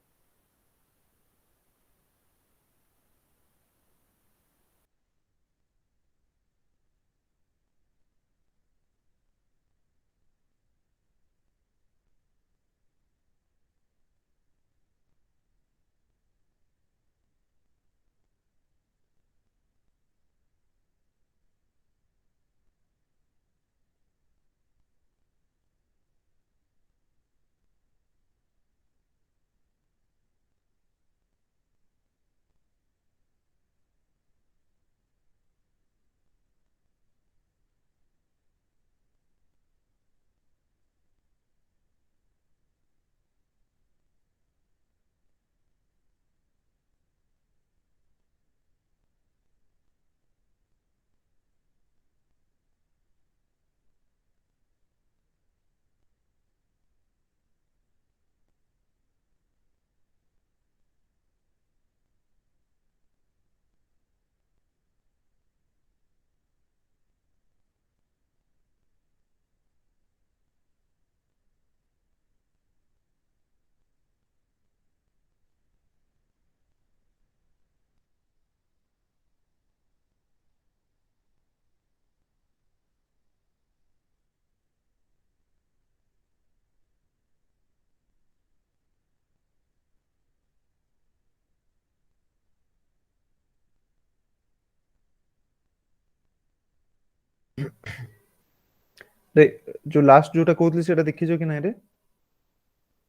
रे जो लास्ट जोटा कहूथली सेटा देखिजो कि नाही रे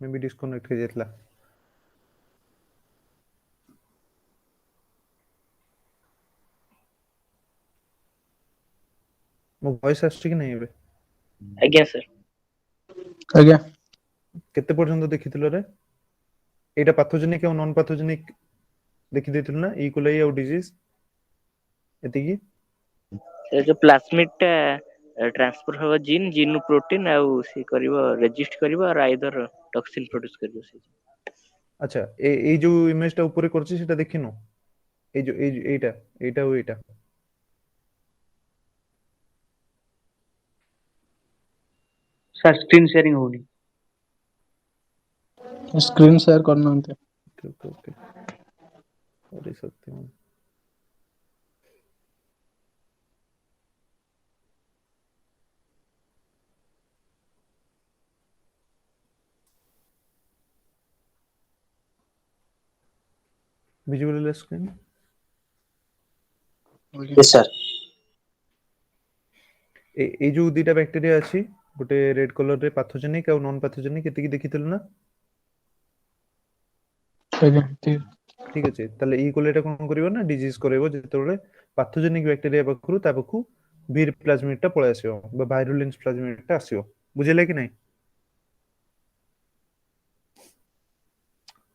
मे बी डिस्कनेक्ट हो जातला मो वॉइस आछी कि नाही बे ଆଜ୍ଞା ସାର୍ ଆଜ୍ଞା କେତେ ପର୍ଯ୍ୟନ୍ତ ଦେଖିଥିଲ रे ଏଇଟା ପାଥୋଜେନିक ଆଉ ନନ୍ ପାଥୋଜେନିक ଦେଖି ଦେଇଥିଲୁ ନା ଇକୋଲାଇ ଆଉ ଡିଜିଜ ଏତିକି ସେ ଯୋଉ ପ୍ଲାଜମିଡ ଟା ଟ୍ରାନ୍ସଫର ହବ ଜିନ୍ ରୁ ପ୍ରୋଟିନ ଆଉ ସେ କରିବ ରେଜିଷ୍ଟ କରିବ ଆଉ ଆଇଦର ଟକ୍ସିନ ପ୍ରୋଡ୍ୟୁସ କରିବ ସେ ଆଚ୍ଛା ଏଇ ଯୋଉ ଇମେଜ ଟା ଉପରେ କରିଛି ସେଟା ଦେଖିନୁ ଏଇ ଯୋଉ ଏଇଟା ଏଇଟା ଆଉ ଏଇଟା ସାର୍ ସ୍କ୍ରିନ୍ ସେୟାରିଂ ହଉନି। ସ୍କ୍ରିନ୍ ସେୟାର କରୁନାହାନ୍ତି। ओके ओके सॉरी सत्यम विजुअल स्क्रीन यस सर এই ଯୋଉ ଦିଟା ବ୍ୟାକ୍ଟେରିଆ ଅଛି ଗୋଟେ ରେଡ୍ କଲର ରେ ପାଥୋଜେନିକ ଆଉ ନନ୍ ପାଥୋଜେନିକ ଏତିକି ଦେଖିଥିଲୁ ନା ଆଜ୍ଞା ଠିକ ଠିକ ଅଛି ତାହେଲେ ଇ କୋଲାଇଟା କଣ କରିବ ନା ଡିଜିଜ କରେଇବ ଯେତେବେଳେ ପାଥୋଜେନିକ ବ୍ୟାକ୍ଟେରିଆ ପାଖରୁ ତା ପାଖକୁ ଭିର ପ୍ଲାଜମିଡ ଟା ପଳେଇ ଆସିବ ବା ଭାଇରୁଲେନ୍ସ ପ୍ଲାଜମିଡ ଟା ଆସିବ ବୁଝିଲେ କି ନାହିଁ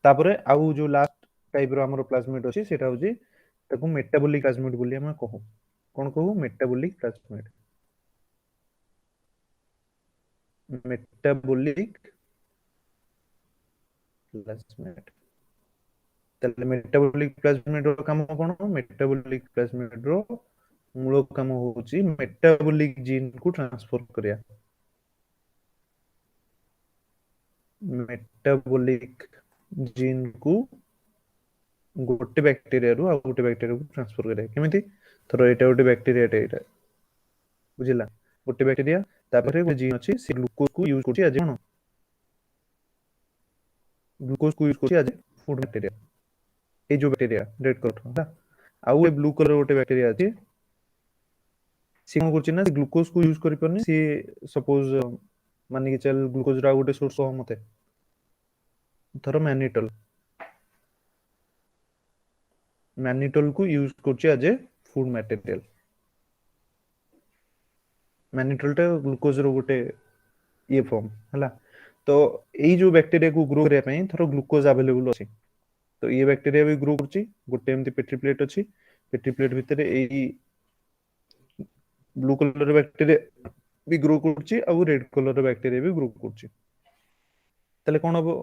ତାପରେ ଆଉ ଯୋଉ ଲାଷ୍ଟ टाइप रो हमरो प्लाज्मिड अछि सेटा होची ताको मेटाबॉलिक प्लाज्मिड बोली हम कहू कोन कहू मेटाबॉलिक प्लाज्मिड मेटाबॉलिक प्लाज्मिड तले मेटाबॉलिक प्लाज्मिड रो काम कोन मेटाबॉलिक प्लाज्मिड रो मूल काम होची मेटाबॉलिक जीन को ट्रांसफर करिया मेटाबॉलिक जीन को गोटे बैक्टीरिया रु आ गोटे बैक्टीरिया को ट्रांसफर करे केमिति थरो एटा गोटे बैक्टीरिया एटा बुझिला गोटे बैक्टीरिया तापर एक जीन अछि से ग्लूकोज को यूज करछि आज कोन ग्लूकोज को यूज करछि आज फूड बैक्टीरिया ए जो बैक्टीरिया रेड कलर हा आउ ए ब्लू कलर गोटे बैक्टीरिया अछि सी कोन करछि ना ग्लूकोज को यूज करि परनी सी सपोज मानि के चल ग्लूकोज रा गोटे सोर्स हो मते थरो मैनिटोल को यूज करछि आज फूड मटेरियल मैनिटोल टा ग्लूकोज रो गोटे ये फॉर्म हला तो एई जो बैक्टीरिया को ग्रो करिया पई थरो ग्लूकोज अवेलेबल अछि तो ये बैक्टीरिया भी ग्रो करछि गोटे एमती पेट्री प्लेट अछि पेट्री प्लेट भितरे एई ब्लू कलर बैक्टीरिया भी ग्रो करछि आ रेड कलर बैक्टीरिया भी ग्रो करछि तले कोन हबो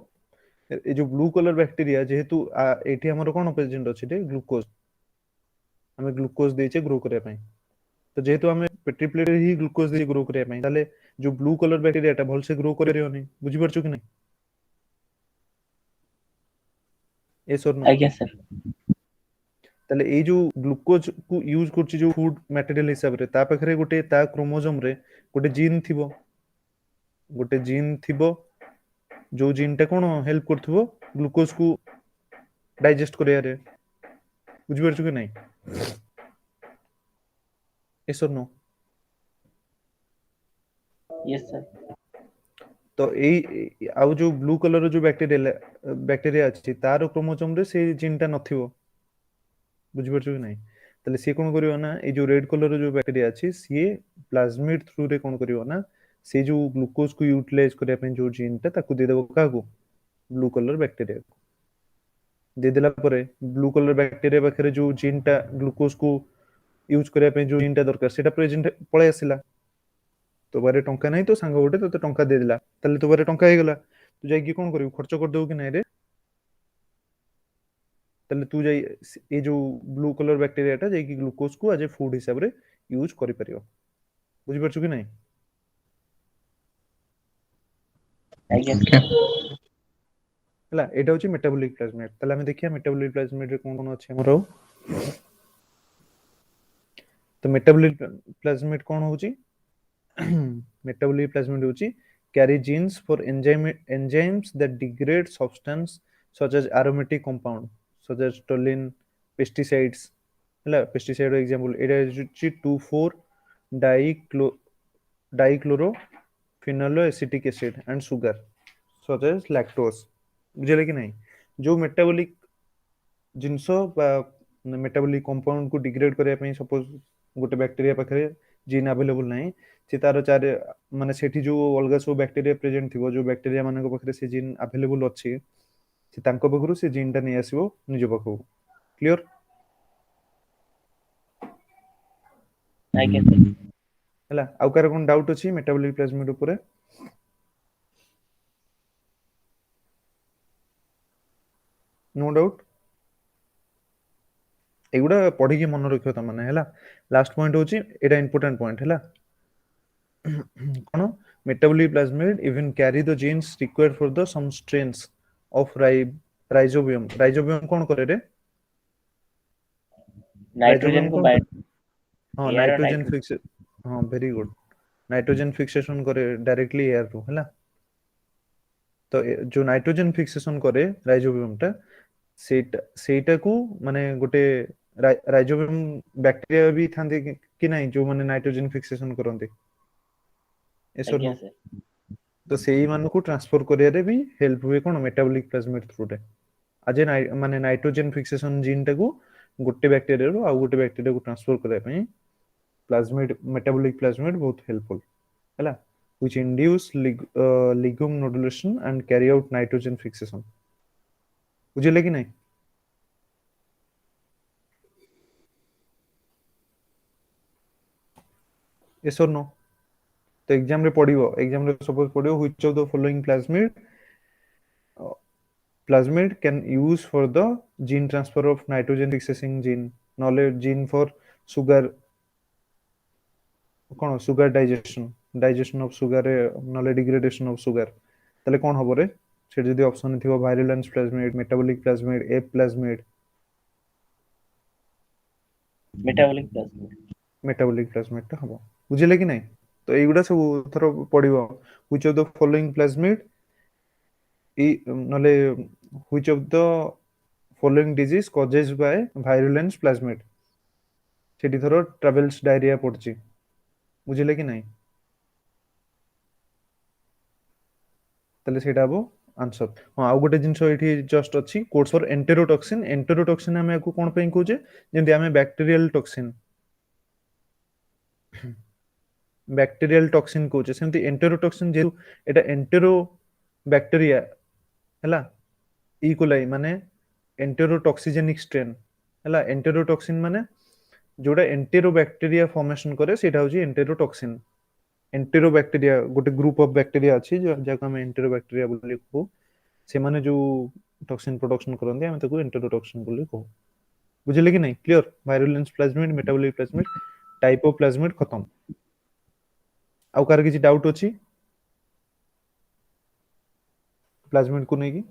ए जो ब्लू कलर बैक्टीरिया जेहेतु एठी हमर कोन प्रेजेंट अछि रे ग्लूकोज हमें ग्लूकोज देछे ग्रो करिया पई तो जेहेतु हमें petri plate he glucose they grow करिया पई ताले जो ब्लू कलर बैक्टीरिया टा भल से ग्रो करियो नै बुझि परछु कि नै ए सर नो ଆଜ୍ଞା ସାର୍ ताले ए जो ग्लूकोज को यूज करछि जो फूड मटेरियल हिसाब रे ता पाखरे गोटे ता क्रोमोसोम रे गोटे जीन थिबो जो जीन टा कोन हेल्प करथबो ग्लूकोज को डाइजेस्ट करिया रे बुझि परछु कि नै ए सर नो यस सर तो एई आउ जो ब्लू कलर जो बैक्टीरिया अछि तार क्रोमोसोम रे से जीन टा नथिबो बुझि परछु कि नै तले से कोन करियो ना ए जो रेड कलर जो बैक्टीरिया अछि से प्लाज्मिड थ्रू रे कोन करियो ना से जो ग्लूकोज को यूटिलाइज करिया पे जो जीन टा ताकू दे देबो काकू ब्लू कलर बैक्टीरिया को दे देला परे ब्लू कलर बैक्टीरिया पाखरे जो जीन टा ग्लूकोज को यूज करिया पे जो जीन टा दरकार सेटा प्रेजेंट पळे आसिला तो बारे टंका नहीं तो सांग गोटे तो टंका दे दिला तले तो बारे टंका हे गला तू जाई की कोन करियो खर्च कर देबो कि नै रे तले तू जाई ए जो ब्लू कलर बैक्टीरिया टा जाई की ग्लूकोज को एज फूड हिसाब रे यूज करि परियो बुझि परछु कि नै ଆଜ୍ଞା हला एटा होची मेटाबॉलिक प्लाज्मिड तले हम देखिया मेटाबॉलिक प्लाज्मिड रे कोन कोन अछि हमरो तो मेटाबॉलिक प्लाज्मिड कोन होची मेटाबॉलिक प्लाज्मिड होची carry genes for enzymes that degrade substance such as aromatic compound such as toluene pesticides हला पेस्टिसाइड एग्जांपल एटा होची 24 dichloro dichlorophenoxyacetic acid and sugar such as lactose बुझे कि नहीं जो मेटाबॉलिक जिनस मेटाबॉलिक कंपाउंड को degrade करने ପାଇଁ सपोज गोटे बैक्टीरिया पाखरे जीन अवेलेबल नहीं से तार चार माने सेठी जो अलगा सब बैक्टीरिया प्रेजेंट थिबो जो बैक्टीरिया मानक पाखरे से जीन अवेलेबल अछि से तांको पाखरु से जीन टा नै आसीबो निज पाखु क्लियर ଆଜ୍ଞା ସାର୍। हला आउ कार कोन डाउट अछि मेटाबॉलिक प्लाज्मिड ऊपर नो डाउट एगुडा पढ़ी के मन रखियो त माने हला लास्ट पॉइंट होची एटा इंपोर्टेंट पॉइंट हला कोन metabolic plasmid even carry the genes required for the some strains of rhizobium कोन करे रे नाइट्रोजन राइजोबियम को कोन बाय करे हां एयर नाइट्रोजन नाइट्रोजन फिक्स हां वेरी गुड नाइट्रोजन फिक्सेशन करे डायरेक्टली एयर टू हला तो जो नाइट्रोजन फिक्सेशन करे राइजोबियम टा सेटा को माने गोटे राइजोबियम बैक्टीरिया भी थांदे कि नहीं जो माने नाइट्रोजन फिक्सेशन करंते एसर ଆଜ୍ଞା नो ସାର୍। तो सेही मान को ट्रांसफर करिया रे भी हेल्प हुए कोन मेटाबॉलिक प्लाज्मिड थ्रू रे आज माने नाइट्रोजन फिक्सेशन जीन टा को गोटे बैक्टीरिया रो आ गोटे बैक्टीरिया को ट्रांसफर करे पई प्लाज्मिड मेटाबॉलिक प्लाज्मिड बहुत हेल्पफुल हला which induce ligum nodulation and carry out nitrogen fixation बुझिले कि नहीं yes or no तो एग्जाम रे पढ़िबो एग्जाम रे suppose पढ़िबो which of the following plasmid can use for the gene transfer of nitrogen fixing gene नॉले gene for sugar cone sugar digestion of sugar रे नॉले degradation of sugar तले कोन हबो रे से जदी option थिबो virulence plasmid metabolic plasmid F plasmid metabolic plasmid metabolic plasmid टा हबो बुझिले कि नहीं तो एगुडा सब thorough पढ़िबो which of the following plasmid नले which of the following disease causes by virulence plasmid सेठी थरो ट्रैवल्स डायरिया पड़ची बुझिले कि नहीं तले सेटा हबो आंसर हां आ गोटे जिंसो एठी जस्ट अछि कोड्स फॉर एंटेरोटॉक्सिन हमें को कोन पे कहूजे जेंति हमें बैक्टीरियल टॉक्सिन कहूजे सेमति एंटेरोटॉक्सिन जे एटा एंटेरो बैक्टीरिया हला ई कोलाई माने एंटेरोटॉक्सिजेनिक स्ट्रेन हला एंटेरोटॉक्सिन माने जोडा एंटेरो बैक्टीरिया फॉर्मेशन करे सेटा होची एंटेरोटॉक्सिन एंटेरो बैक्टीरिया गोटे ग्रुप ऑफ बैक्टीरिया अछि जो जाका हम एंटेरो बैक्टीरिया बोली को से माने जो टॉक्सिन प्रोडक्शन करंदे हम ताको एंटेरोटॉक्सिन बोली को बुझिले कि नहीं clear virulence plasmid metabolic plasmid type of plasmid खत्म आउ कार किछि डाउट अछि प्लाज्मिड को नेकी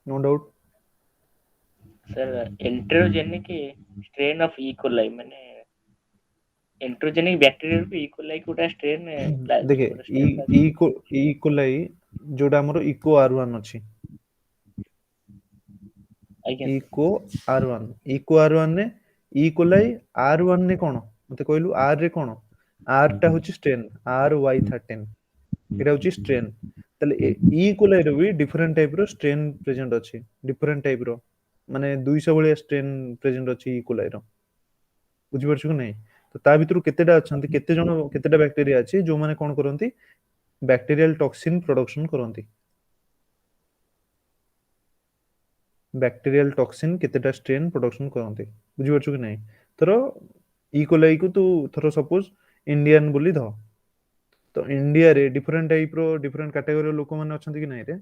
no doubt sir enterogenic strain of E coli माने एंट्रोजेनिक बैक्टीरिया को ई कोलाई कोटा स्ट्रेन देखे ई कोलाई जोडा हमरो इको आर1 अछि आज्ञा इको आर1 ने ई कोलाई आर1 ने कोन मते कहलु आर रे कोन आर टा होची स्ट्रेन आर वाई 13 एटा होची स्ट्रेन तले ई कोलाई रो भी डिफरेंट टाइप रो स्ट्रेन प्रेजेंट अछि डिफरेंट टाइप रो माने 200 भलिया स्ट्रेन प्रेजेंट अछि ई कोलाई रो बुझि परछु कि नहीं तो ता भितरु केतेटा अछंती केते जण केतेटा बैक्टीरिया अछि जो माने कोन करंती बैक्टीरियल टॉक्सिन प्रोडक्शन करंती बैक्टीरियल टॉक्सिन केतेटा स्ट्रेन प्रोडक्शन करंती बुझि परछु कि नहीं तरो ई कोलाई को तू थरो सपोज इंडियन बोली ध तो इंडिया रे डिफरेंट टाइप रो डिफरेंट कैटेगरी लोक माने अछंती कि नहीं रे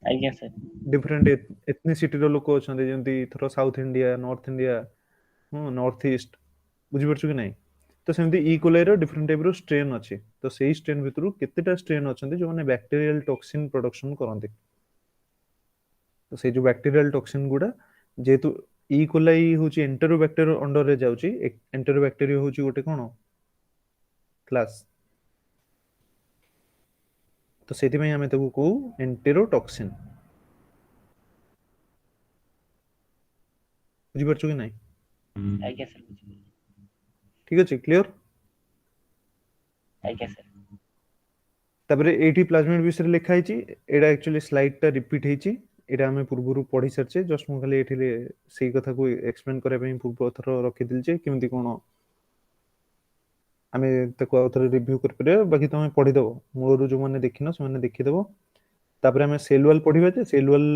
आज्ञा सर डिफरेंट एथनिसिटी रो लोक अछंती जेंति through South India North East बुझि परछु कि नहीं तो सेमती ई कोलाई रो डिफरेंट टाइप रो स्ट्रेन अछि तो सेही स्ट्रेन भितरु केतेटा स्ट्रेन अछंती जो माने बैक्टीरियल टॉक्सिन प्रोडक्शन करंती तो से जो बैक्टीरियल टॉक्सिन गुडा जेतु ई कोलाई होची एंटेरोबैक्टर अंडर रे जाउची एंटेरोबैक्टेरिया होची गोटे कोन क्लास तो सेति में हमें ताको को एंटेरोटॉक्सिन ବୁଝିପାରୁଛୁ କି ନାଇଁ? ଆଜ୍ଞା ସାର୍ ବୁଝିଲି। ଠିକ ଅଛି, କ୍ଲିୟର? ଆଜ୍ଞା ସାର୍। ତାପରେ ଏଇଠି ପ୍ଲାଜମିଡ୍ ବିଷୟରେ ଲେଖା ହେଇଛି, ଏଇଟା ଆକ୍ଚୁଆଲି ସ୍ଲାଇଡଟା ରିପିଟ୍ ହେଇଛି, ଏଇଟା ଆମେ ପୂର୍ବରୁ ପଢି ସାରିଛେ, ଜଷ୍ଟ ମୁଁ ଖାଲି ଏଠି ସେଇ କଥାକୁ ଏକ୍ସପ୍ଲେନ କରିବା ପାଇଁ ପୂର୍ବ ଥର ରଖିଥିଲି ଯେ କେମିତି କଣ ଆମେ ତାକୁ ଆଉ ଥରେ ରିଭ୍ୟୁ କରିପାରିବା। ବାକି ତମେ ପଢିଦବ, ମୂଳରୁ ଯୋଉମାନେ ଦେଖିନ ସେମାନେ ଦେଖିଦବ। ତାପରେ ଆମେ ସେଲ୍ ୱାଲ୍ ପଢିବା, ଯେ ସେଲ୍ ୱାଲ୍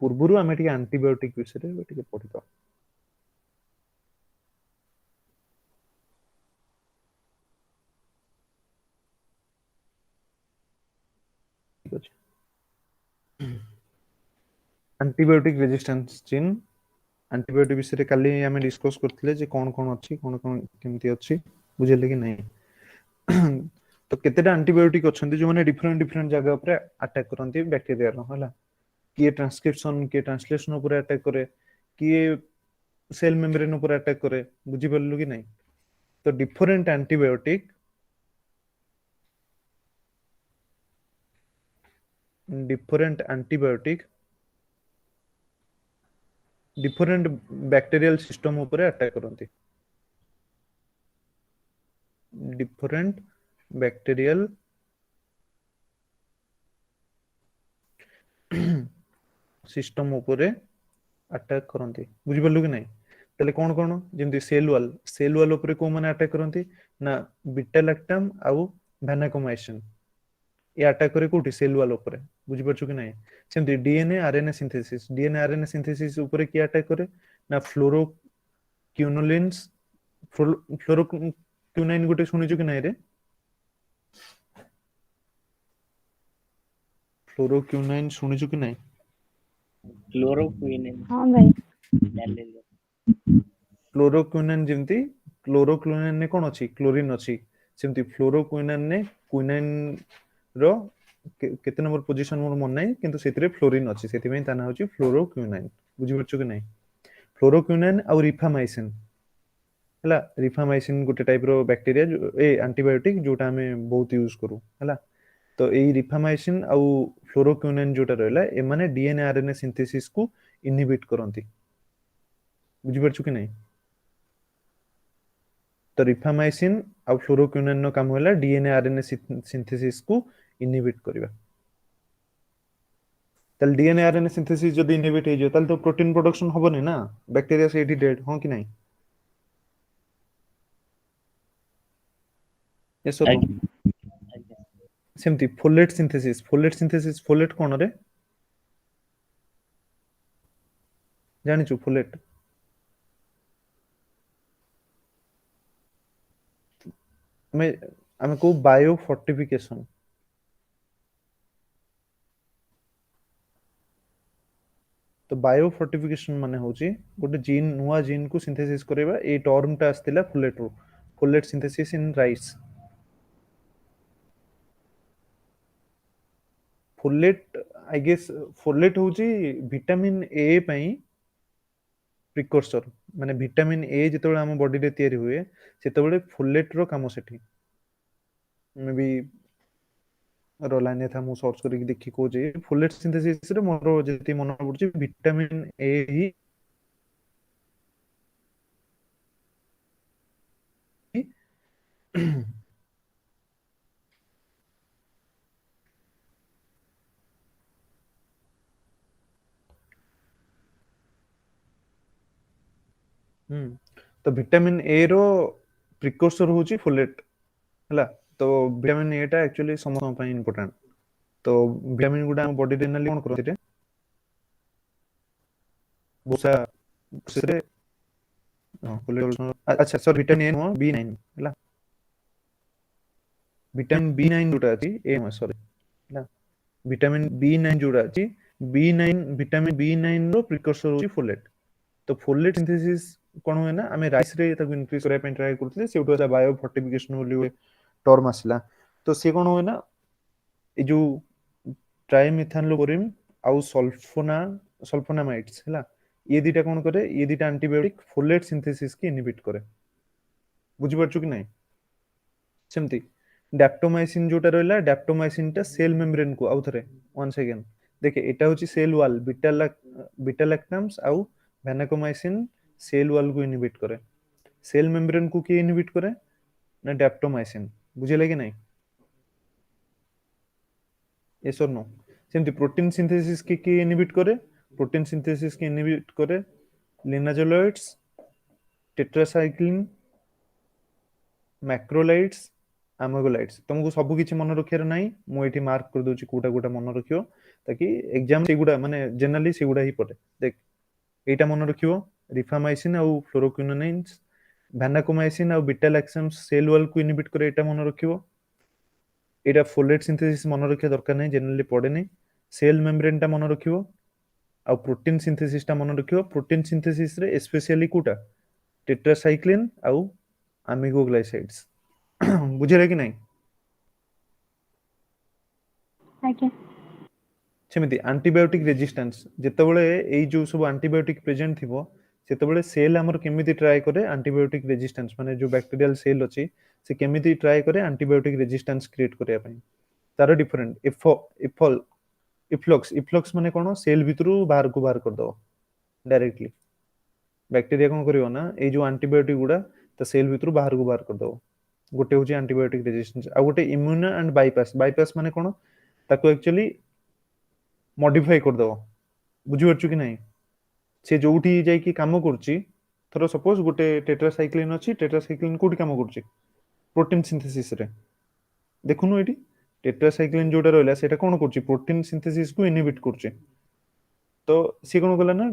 ପୂର୍ବରୁ ଆମେ ଟିକେ ଆଣ୍ଟିବାୟୋଟିକ ବିଷୟରେ ଟିକେ ପଢିଦବା। ଠିକ ଅଛି। ଆଣ୍ଟିବାୟୋଟିକ ରେଜିଷ୍ଟାନ୍ସ ଜିନ୍, ଆଣ୍ଟିବାୟୋଟିକ ବିଷୟରେ କାଲି ଆମେ ଡିସ୍କସ୍ କରିଥିଲେ ଯେ କଣ କଣ ଅଛି, କଣ କଣ କେମିତି ଅଛି, ବୁଝିଲେ କି ନାହିଁ? ତ କେତେଟା ଆଣ୍ଟିବାୟୋଟିକ ଅଛନ୍ତି ଯୋଉମାନେ ଡିଫରେଣ୍ଟ ଡିଫରେଣ୍ଟ ଜାଗା ଉପରେ ଆଟାକ୍ କରନ୍ତି ବ୍ୟାକ୍ଟେରିଆର, ହେଲା। କିଏ ଟ୍ରାନ୍ସକ୍ରିପ୍ସନ, କିଏ ଟ୍ରାନ୍ସଲେସନ ଉପରେ ଆଟାକ୍ କରେ, କିଏ ସେଲ୍ ମେମ୍ବ୍ରେନ୍ ଉପରେ ଆଟାକ୍ କରେ, ବୁଝିପାରିଲୁ କି ନାହିଁ? ତ different antibiotic different bacterial system ଉପରେ ଆଟାକ୍ କରନ୍ତି। डिफरेंट बैक्टीरियल सिस्टम ଉପରେ ଆଟାକ୍ କରନ୍ତି, ବୁଝିପାରିଲୁ କି ନାହିଁ? ତାହେଲେ କଣ କଣ, ଯେମିତି ସେଲ୍ ୱାଲ୍ ଉପରେ କୋଉ ମାନେ ଆଟାକ୍ କରନ୍ତି ନା ବିଟା ଲାକ୍ଟାମ ଆଉ ଭାନାକୋମାଇସିନ୍। ଏ ଆଟାକ୍ करे କୋଉଠି, ସେଲ୍ ୱାଲ୍ ଉପରେ, ବୁଝିପାରୁଛୁ କି ନାହିଁ? ସେମିତି डीएनए आरएनए सिंथेसिस ଉପରେ କିଏ ଆଟାକ୍ करे ନା फ्लोरोक्विनोलिन्स ଗୋଟେ ଶୁଣିଛୁ କି ନାହିଁ ରେ? फ्लोरोक्विनाइन ଶୁଣିଛୁ କି ନାହିଁ? କ୍ଲୋରୋକ୍ୱିନିନ୍ ହଁ ଭାଇ। ଜାଣିଲି। क्लोरोक्विनाइन ଯେମିତି क्लोरोक्विनाइन ରେ କଣ ଅଛି, କ୍ଲୋରିନ୍ ଅଛି, ସେମିତି फ्लोरोक्विनाइन ରେ କ୍ୱିନାइन ର କେତେ नंबर पोजीशन ମୋର ମନେ ନାହିଁ, କିନ୍ତୁ ସେଥିରେ ଫ୍ଲୋରିନ୍ ଅଛି, ସେଥିପାଇଁ ତା ନାଁ ହେଉଛି फ्लोरोक्विनाइन। ବୁଝିପାରୁଛୁ କି ନାହିଁ? फ्लोरोक्विनाइन ଆଉ रिफामाइसिन, ହେଲା। रिफामाइसिन ଗୋଟେ ଟାଇପର ବ୍ୟାକ୍ଟେରିଆ, ଆଣ୍ଟିବାୟୋଟିକ ଯୋଉଟା ଆମେ ବହୁତ ୟୁଜ କରୁ, ହେଲା। ତ ଏଇ रिफामाइसिन ଆଉ फ्लोरोक्विनाइन ଯୋଉଟା ରହିଲା, ଏମାନେ डीएनए आरएनए सिंथेसिस କୁ इनहिबिट କରନ୍ତି, ବୁଝିପାରୁଛୁ କି ନାହିଁ? ତ रिफामाइसिन ଆଉ फ्लोरोक्विनाइन ର କାମ ହେଲା डीएनए आरएनए सिंथेसिस କୁ इनहिबिट କରିବା। ତାହେଲେ डीएनए आरएनए सिंथेसिस ଯଦି इनहिबिट ହେଇଯିବ, ତାହେଲେ ତ ପ୍ରୋଟିन प्रोडक्शन ହବନି ନା, ବ୍ୟାକ୍ଟେରିଆ ସେଇଠି ଡେଡ୍, ହଁ କି ନାହିଁ? Yes or no? ସେମିତି ଫୋଲେଟ୍ ସିନ୍ଥେସିସ୍, ଫୋଲେଟ୍ କଣ ରେ ଜାଣିଛୁ? ଫୋଲେଟ୍ ଆମେ କହୁ ବାୟୋ ଫର୍ଟିଫିକେସନ। ତ ବାୟୋ ଫର୍ଟିଫିକେସନ ମାନେ ହଉଛି ଗୋଟେ ଜିନ୍, ନୂଆ ଜିନ୍ କୁ ସିନ୍ଥେସିସ୍ କରିବା। ଏଇ ଟର୍ମଟା ଆସିଥିଲା ଫୋଲେଟ୍ ରୁ, folate synthesis in rice. Folate I guess folate ହଉଛି ଭିଟାମିନ୍ ଏ ପାଇଁ ପ୍ରିକର୍ସର, ମାନେ ଭିଟାମିନ୍ ଏ ଯେତେବେଳେ ଆମ ବଡିରେ ତିଆରି ହୁଏ, ସେତେବେଳେ ଫୋଲେଟ୍ ର କାମ ସେଠି। ମେ ବି ଲାଇନରେ ଥା, ମୁଁ ସର୍ଚ୍ଚ କରିକି ଦେଖି କହୁଛି। ଫୋଲେଟ୍ ସିନ୍ଥେସିସ୍ ରେ ମୋର ଯେତିକି ମନେ ପଡୁଛି, ଭିଟାମିନ୍ ଏ ହିଁ ତ ଭିଟାମିନ୍ ଏ ର ପ୍ରିକର୍ସର ହଉଛି ଫୋଲେଟ୍, ହେଲା। ତ ଭିଟାମିନ୍ ଏ ଟା ଆକ୍ଚୁଆଲି ସମସ୍ତଙ୍କ ପାଇଁ ଇମ୍ପୋର୍ଟାଣ୍ଟ। ତ ଭିଟାମିନ୍ ଗୁଡା ଆମ ବଡିରେ ନେଲେ କଣ କରନ୍ତି, ଆଚ୍ଛା ସରି, ଭିଟାମିନ୍ ଏ ନୁହଁ, B9, ହେଲା। ଭିଟାମିନ୍ B9 ଯୋଉଟା ଅଛି, ସରି, ହେଲା। ଭିଟାମିନ୍ B9 ଯୋଉଟା ଅଛି, ଭିଟାମିନ୍ B9 ର ପ୍ରିକର୍ସର ହଉଛି ଫୋଲେଟ୍। ତ ଫୋଲେଟ୍ ସିନ୍ଥେସିସ୍ କଣ ହୁଏ ନା, ଆମେ ରାଇସ୍ ରେ ତାକୁ ଇନକ୍ରିଜ କରିବା ପାଇଁ ଟ୍ରାଏ କରୁଥିଲେ, ସେଇଠୁ ହେଲା ବାୟୋ ଫର୍ଟିଫିକେସନ ବୋଲି ଗୋଟେ ଟର୍ମ ଆସିଲା। ତ ସେ କଣ ହୁଏ ନା, ଏ ଯୋଉ ଟ୍ରାଇମିଥାଇଲୋରିନ୍ ଆଉ ସଲ୍ଫୋନାମାଇଡ୍ସ, ହେଲା, ଇଏ ଦିଟା କଣ କରେ, ଇଏ ଦିଟା ଆଣ୍ଟିବାୟୋଟିକ ଫୋଲେଟ୍ ସିନ୍ଥେସିସ୍ କି ଇନହିବିଟ୍ କରେ, ବୁଝିପାରୁଛୁ କି ନାହିଁ? ସେମିତି ଡାପ୍ଟୋମାଇସିନ୍ ଯୋଉଟା ରହିଲା, ଡାପ୍ଟୋମାଇସିନ୍ ଟା ସେଲ୍ ମେମ୍ବ୍ରେନ୍ କୁ, ଆଉ ଥରେ ୱାନ୍ସ अगेन ଦେଖେ, ଏଟା ହଉଛି ସେଲ୍ ୱାଲ୍, ବିଟା ଲାକ୍ଟାମ୍ସ ଆଉ भैनाकोमाइसिन सेल वॉल को इनहिबिट करे, सेल मेम्ब्रेन को किए इनहिबिट करे ना डैप्टोमाइसिन, बुझिले कि नहीं? यस और नो? सेमती प्रोटीन सिंथेसिस के इनहिबिट करे, प्रोटीन सिंथेसिस के इनहिबिट करे लिनाजोलाइट्स, टेट्रासाइक्लिन, मैक्रोलाइट्स, अमेगोलाइट्स। तुमको सब किछि मन रखियार नाही, मु एठी मार्क कर दोछि कोटा कोटा मन रखियो ताकि एग्जाम सेगुडा माने जनरली सेगुडा ही पड़े। देख एटा मन रखियो रिफामाइसिन और फ्लोरोक्विनोनाइन्स, भैनाकोमाइसिन और बीटा लैक्सम्स सेल वॉल को इनहिबिट करे, एटा मन रखियो। एटा फोलेट सिंथेसिस मन रखिया दरकार नाही, जनरली पड़े नहीं। सेल मेम्ब्रेन टा मन रखियो और प्रोटीन सिंथेसिस टा मन रखियो। प्रोटीन सिंथेसिस रे स्पेशली कोटा टेट्रासाइक्लिन और अमीगोग्लाइसाइड्स बुझिले कि नहीं? आज्ञा सेमती एंटीबायोटिक रेजिस्टेंस जेतेबेले एई जो सब एंटीबायोटिक प्रेजेंट थिबो सेतेबेले सेल हमर केमिति ट्राई करे एंटीबायोटिक रेजिस्टेंस माने जो बैक्टीरियल सेल अछि से केमिति ट्राई करे एंटीबायोटिक रेजिस्टेंस क्रिएट करिया पई। तार डिफरेंट इफ्लक्स माने कोन सेल भितरु बाहर को बाहर कर दो डायरेक्टली। बैक्टीरिया कोन करियो ना ए जो एंटीबायोटिक गुडा त सेल भितरु बाहर को बाहर कर दो। गोटे होची एंटीबायोटिक रेजिस्टेंस आ गोटे इम्यून एंड बाईपास माने कोन ताको एक्चुअली मॉडिफाई कर दो। बुझि परछु कि नहीं? से जोठी जाई कि काम करची, थरो सपोज गोटे टेट्रासाइक्लिन अछि, टेट्रासाइक्लिन कोठी काम करची प्रोटीन सिंथेसिस रे। देखुनु एठी टेट्रासाइक्लिन जोटा रहला सेटा कोन करची प्रोटीन सिंथेसिस को इनहिबिट करची। तो सी कोन गला ना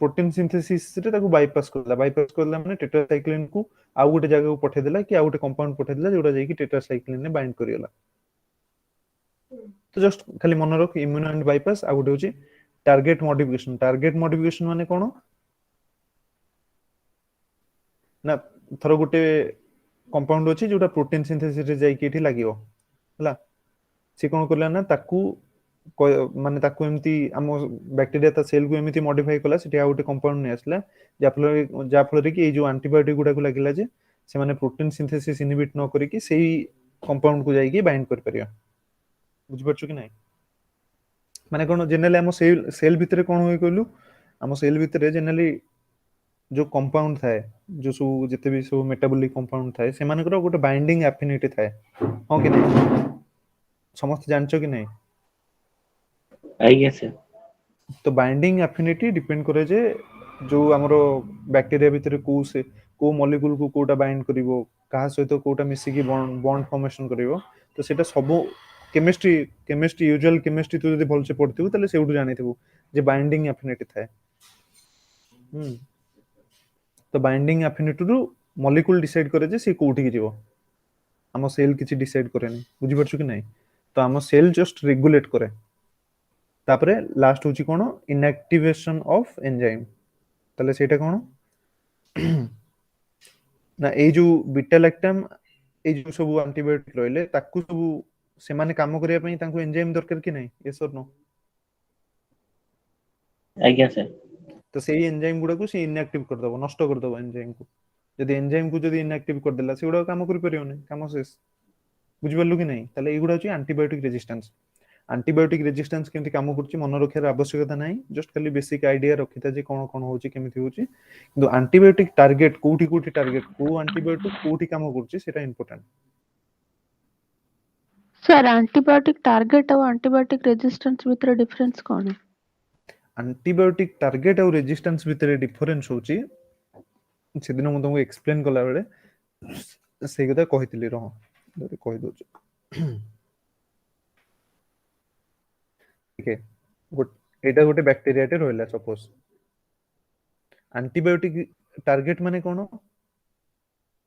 प्रोटीन सिंथेसिस रे ताको बाईपास करला माने टेट्रासाइक्लिन को आउ गोटे जगह को पठे देला कि आउ गोटे कंपाउंड पठे देला जोटा जाई कि टेट्रासाइक्लिन ने बाइंड करियला। तो जस्ट खाली मन रख इम्यून एंड बाईपास आ गोटे होची टारगेट मॉडिफिकेशन। टारगेट मॉडिफिकेशन माने कोन ना थरो गोटे कंपाउंड अछि जोटा प्रोटीन सिंथेसिस रे जाई कि एठी लागियो हला से कोन करला ना ताकू माने ताकू एमती हम बैक्टीरिया ता सेल को एमती मॉडिफाई कला सेठी आ गोटे कंपाउंड ने आसला जा फल कि ए जो एंटीबायोटिक गुडा को लागिला जे से माने प्रोटीन सिंथेसिस इनहिबिट न करी कि सेही कंपाउंड को जाई कि बाइंड कर परिया। बुझ परछु कि नहीं? माने कोन जनरली हम सेल भितरे कोन होई कहलु हम सेल भितरे जनरली जो कंपाउंड थाए जो सब जते भी सब मेटाबॉलिक कंपाउंड थाए से मानकर गोटे बाइंडिंग एफिनिटी थाए हां कि नहीं? समस्त जानचो कि नहीं? आज्ञा सर। तो बाइंडिंग एफिनिटी डिपेंड करे जे जो हमरो बैक्टीरिया भितरे को मॉलिक्यूल को कोटा बाइंड करिवो कहा सहित कोटा मिसी की बॉन्ड फॉर्मेशन करिवो। तो सेटा सब केमिस्ट्री यूजुअल केमिस्ट्री तू जदी भल से पढ़थिबो तले सेउडू जानिथिबो जे बाइंडिंग एफिनिटी थाए। तो बाइंडिंग एफिनिटी रु मॉलिक्यूल डिसाइड करे जे से कोठी की जीवो। हम सेल किछि डिसाइड करेनी। बुझि परछु कि नहीं? तो हम सेल जस्ट रेगुलेट करे। तापरे लास्ट होची कोन इनएक्टिवेशन ऑफ एंजाइम। तले सेटा कोन ना ए जो बीटा लैक्टम ए जो सब एंटीबायोटिक रहले ताकू सब से माने काम करिया पई तांको एंजाइम दरकार कि नहीं? यस और नो? आज्ञा सर। तो सेही एंजाइम गुडा को से इनएक्टिव कर दबो, नष्ट कर दबो एंजाइम को। जदि एंजाइम को जदि इनएक्टिव कर देला से गुडा काम करि परियोने, काम शेष। बुझि परलु कि नहीं? तले ए गुडा होची एंटीबायोटिक रेजिस्टेंस। एंटीबायोटिक रेजिस्टेंस केमति काम करची मन रखियार आवश्यकता नाही, जस्ट खाली बेसिक आइडिया रखिता जे कोन कोन होची केमति होची। किंतु एंटीबायोटिक टारगेट कोठी टारगेट को एंटीबायोटिक कोठी काम करची सेटा इंपोर्टेंट। सर एंटीबायोटिक टारगेट और एंटीबायोटिक रेजिस्टेंस भितर डिफरेंस कौन है? एंटीबायोटिक टारगेट और रेजिस्टेंस भितर डिफरेंस होची से दिन मु तुमको एक्सप्लेन कला बेले से कथा कहितली रह कहि दोछ। ठीक है एटा गोटे बैक्टीरिया टे रहला सपोज एंटीबायोटिक टारगेट माने कोन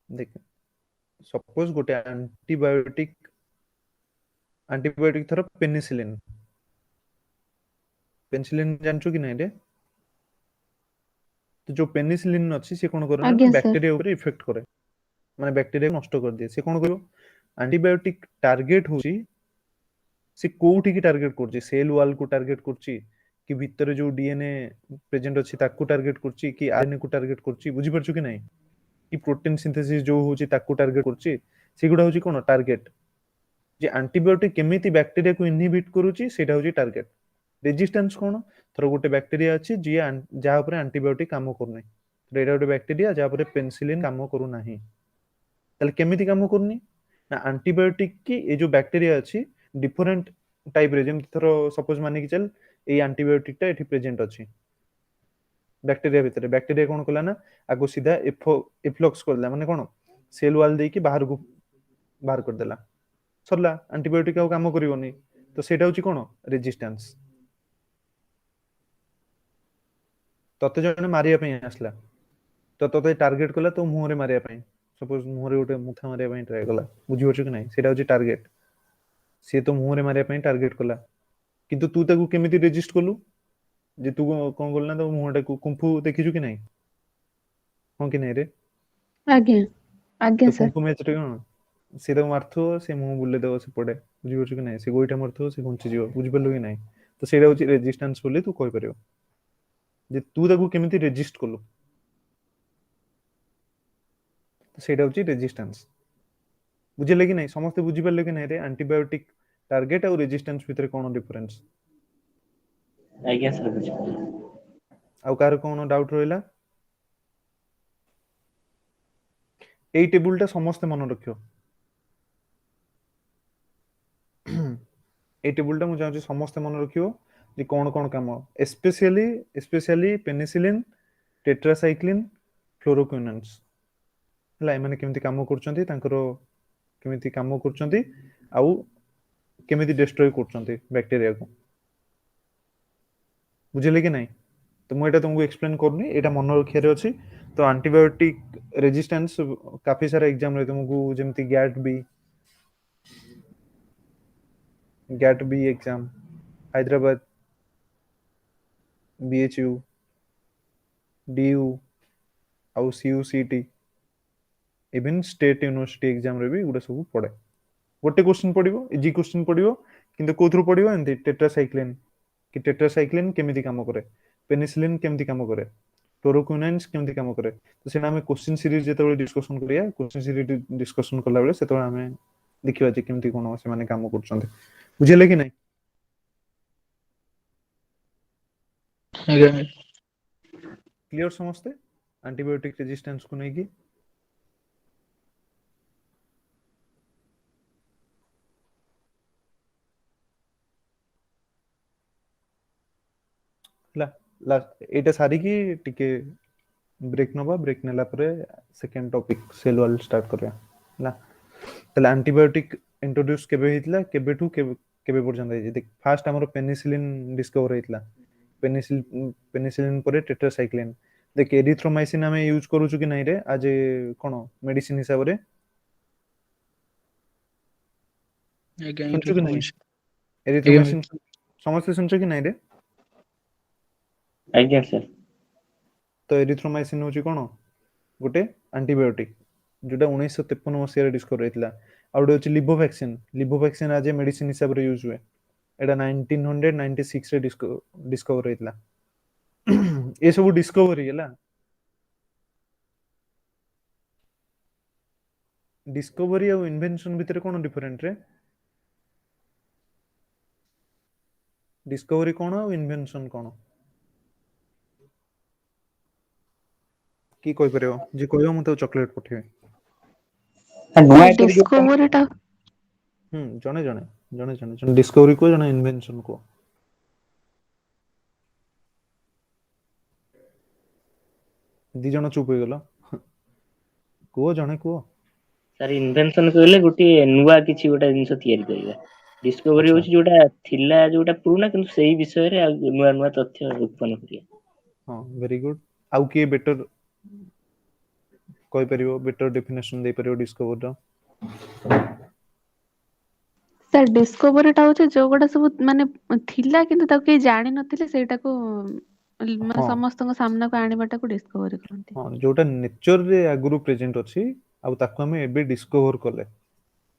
देख सपोज गोटे एंटीबायोटिक थर पेनिसिलिन जानचो कि नहीं रे? तो जो पेनिसिलिन अछि से कोन करे ना आज्ञा सर। बैक्टीरिया ऊपर इफेक्ट करे माने बैक्टीरिया नष्ट कर दिए। से कोन करियो एंटीबायोटिक टारगेट होची से कोठी की टारगेट करची सेल वॉल को टारगेट करची कि भीतर जो डीएनए प्रेजेंट अछि ताकू टारगेट करची कि आरएनए को टारगेट करची। बुझि परछु कि नहीं? कि प्रोटीन सिंथेसिस जो होची ताकू टारगेट करची सेगुडा होची कोन टारगेट। जे एंटीबायोटिक केमिति बैक्टीरिया को इनहिबिट करूची सेटा होची टारगेट। रेजिस्टेंस कौन थर गोटे बैक्टेरिया अच्छी जी जहाँ पर एंटीबायोटिक काम करूनी तो एटा गोटे बैक्टेरिया जहाँ पर पेनिसिलिन काम करू नाही ताले केमिति काम करूनी ना एंटीबायोटिक की ये जो बैक्टेरिया अच्छी डिफरेंट टाइप रे जेम थर सपोज माने कि चल ए एंटीबायोटिक टा एठी प्रेजेंट अच्छी बैक्टेरिया भितर बैक्टेरिया कौन कला ना आगो सीधा एफ्लक्स करला माने कौन सेल वाल देकी बाहर को बाहर कर देला सरला एंटीबायोटिक आउ काम करिवनी तो सेटा होची कौन रेजिस्टेंस तते जने मारिया पई आसला तो तते टार्गेट कला तो मुंह रे मारिया पई सपोज मुंह रे गोटे मुथा मारिया पई ट्राई कला बुझी होछ कि नहीं सेटा होची टार्गेट से तो मुंह रे मारिया पई टार्गेट कला किंतु तू ताकू केमिति रेजिस्ट कलु जे तू कोन बोलना तो मुंहटा को कुंफू देखिछु कि नहीं हां कि नहीं रे आज्ञा आज्ञा तो सर कुंफू मैच रे कोन से तो मारथो से मुंह बुले दो से पड़े बुझी होछ कि नहीं से गोइठा मारथो से घुंची जीव बुझी पल्लु कि नहीं तो सेटा होची रेजिस्टेंस बोले तू कहि परियो जे तू ताकू केमिति रेजिस्ट कलु तो सेटा होची रेजिस्टेंस बुझिले कि नहीं समस्त बुझी पल्ले कि नहीं रे एंटीबायोटिक टारगेट और रेजिस्टेंस भितर कोन डिफरेंस आज्ञा सर बुझ आउ कार कोन डाउट रहला एई टेबुल टा समस्त मन रखियो एई टेबुल टा मु चाहूची समस्त मन रखियो जे कोन कोन काम स्पेशली पेनिसिलिन टेट्रासाइक्लिन फ्लोरोक्विनन्स हला एमाने केमिति काम करचंती तांकरो केमिति काम करचंती आउ केमिति डिस्ट्रॉय करचंती बैक्टीरिया को बुझिले कि नहीं तो मु एटा तुमको एक्सप्लेन करनी एटा मन रखिया रे अछि तो एंटीबायोटिक रेजिस्टेंस काफी सारा एग्जाम रे तुमको जेमति GAT B exam Hyderabad BHU DU आउ CUCT even state university exam रे भी गुडा सब पड़े गोटे क्वेश्चन पड़िबो इजी क्वेश्चन पड़िबो किंतु कोथरु पड़िबो एंती टेट्रासाइक्लिन कि टेट्रासाइक्लिन केमिति काम करे पेनिसिलिन केमिति काम करे फ्लोरोक्विनाइन्स केमिति काम करे तो सेना हमें क्वेश्चन सीरीज जेतबे डिस्कशन करिया क्वेश्चन सीरीज डिस्कशन करला बेले सेतबे हमें देखिबा जे केमिति कोन से माने काम करछन्ते बुझिले कि नहीं आज्ञा क्लियर समझते एंटीबायोटिक रेजिस्टेंस को नहीं की ला एटा सारी की टिके ब्रेक नबा ब्रेक नेला परे second topic cell wall start करया ला तले एंटीबायोटिक इंट्रोड्यूस केबे हितला केबेठू केबे पर्यंत है देख फास्ट हमर पेनिसिलिन डिस्कवर हितला पेनिसिलिन परे टेट्रासाइक्लिन देख एरिथ्रोमाइसिन हमें यूज करू छु कि नहीं रे आज कोन मेडिसिन हिसाब रे आज्ञा सुनछु कि नहीं एरिथ्रोमाइसिन समस्त सुनछु कि नहीं रे आज्ञा सर तो एरिथ्रोमाइसिन होची कोन गोटे एंटीबायोटिक जोटा 1953 मसिया रे डिस्कवर हेतला आ गोटे होची लिबोवैक्सिन आज मेडिसिन हिसाब रे यूज हुए एटा 1996 रे डिस्कवर हेतला ए सब डिस्कवरी हैला डिस्कवरी और इन्वेंशन भितर कोन डिफरेंट रे डिस्कवरी कोन और इन्वेंशन कोन की कोइ परयो जे कोइयो मते चॉकलेट पठिए नुआ कर जो डिस्कवरी टा जने जने जने जने जने डिस्कवरी को जने इन्वेंशन को दी जण चुप हो गेलो को जने को सर इन्वेंशन कहले गोटे नुआ किछि गोटा जिंस तयारी करिवा डिस्कवरी अच्छा होछि जोटा थिला जोटा पुराना किंतु सेही विषय रे नुआ नुआ तथ्य उत्पन्न करिया हां वेरी गुड आउ के बेटर कोइ परियो बेटर डेफिनेशन दे परियो डिस्कवर रो सर डिस्कवरी टा होचे जो गोटा सब माने थिला किंतु ताको के जानि नथिले सेटा को माने हाँ समस्त को सामना को आनिबाटा को डिस्कवरी करंती हां जोटा नेचर रे आगुरु प्रेजेंट अछि आउ ताको हमें एबे डिस्कवर करले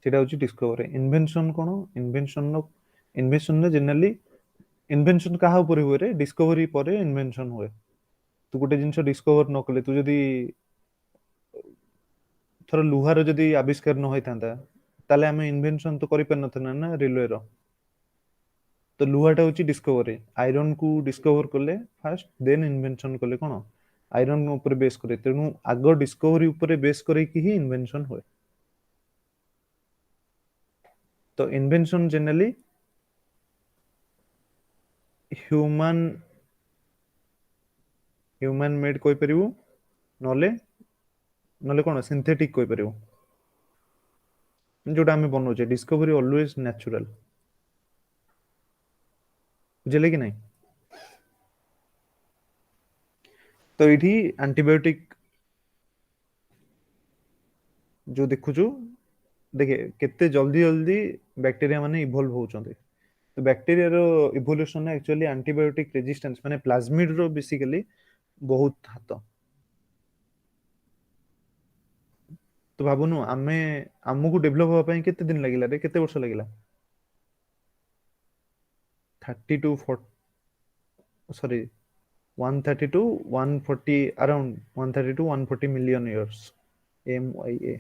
सेटा होची डिस्कवर इन्वेंशन कोन इन्वेंशन ने जनरली इन्वेंशन कहा ऊपर हुए रे डिस्कवरी परे इन्वेंशन हुए तू गोटे जिंस डिस्कवर न कले तू जदी थर लुहार जदी आविष्कार न होई थांता ताले हमें इन्वेंशन तो करि पर नथना ना रेलवे रो तो लुहाटा होची डिस्कवरी आयरन को डिस्कवर कले फास्ट देन इन्वेंशन कले कोन आयरन ऊपर बेस करे तेणु आग डिस्कवरी ऊपर बेस करे कि ही इन्वेंशन होए तो invention generally human human made कोइ परिवो नले नले कोन सिंथेटिक कोइ परिवो जोटा हमें बनौचे डिस्कवरी ऑलवेज नेचुरल बुझले कि नहीं तो इठी एंटीबायोटिक जो देखुछु देखे केते जल्दी जल्दी बैक्टीरिया माने इवॉल्व होचंते तो बैक्टीरिया रो इवोल्यूशन एक्चुअली एंटीबायोटिक रेजिस्टेंस माने प्लाज्मिड रो बेसिकली बहुत हाथ तो भाबुनु आमे हमकु डेवलप होबा पई केते दिन लागिला रे केते वर्ष लागिला 30 to 40 sorry 130 to 140 around 130 to 140 million years MYA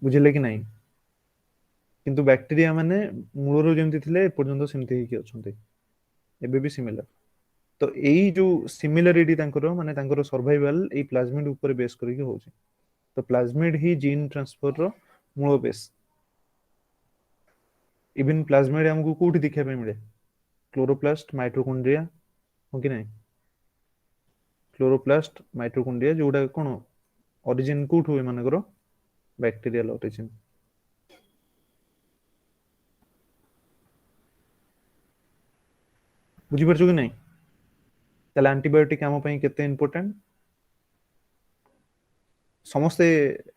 बुझिले कि नहीं किंतु बैक्टीरिया माने मूलरो जेमति थिले पर्यंत सेमति ही अछंते एबे भी सिमिलर तो एई जो सिमिलरिटी तांकरो माने तांकरो सर्वाइवल एई प्लाज्मिड ऊपर बेस करके होचे तो प्लाज्मिड ही जीन ट्रांसफर रो मूल बेस इवन प्लाज्मिड हमको कोठी देखा पे मिले क्लोरोप्लास्ट माइटोकॉन्ड्रिया हो कि नहीं क्लोरोप्लास्ट माइटोकॉन्ड्रिया जोडा कोन ओरिजिन कोठ हुए मानकरो बैक्टीरियल ओरिजिन बुझी परछु कि नहीं तले एंटीबायोटिक हम पई केते इंपोर्टेंट समस्ते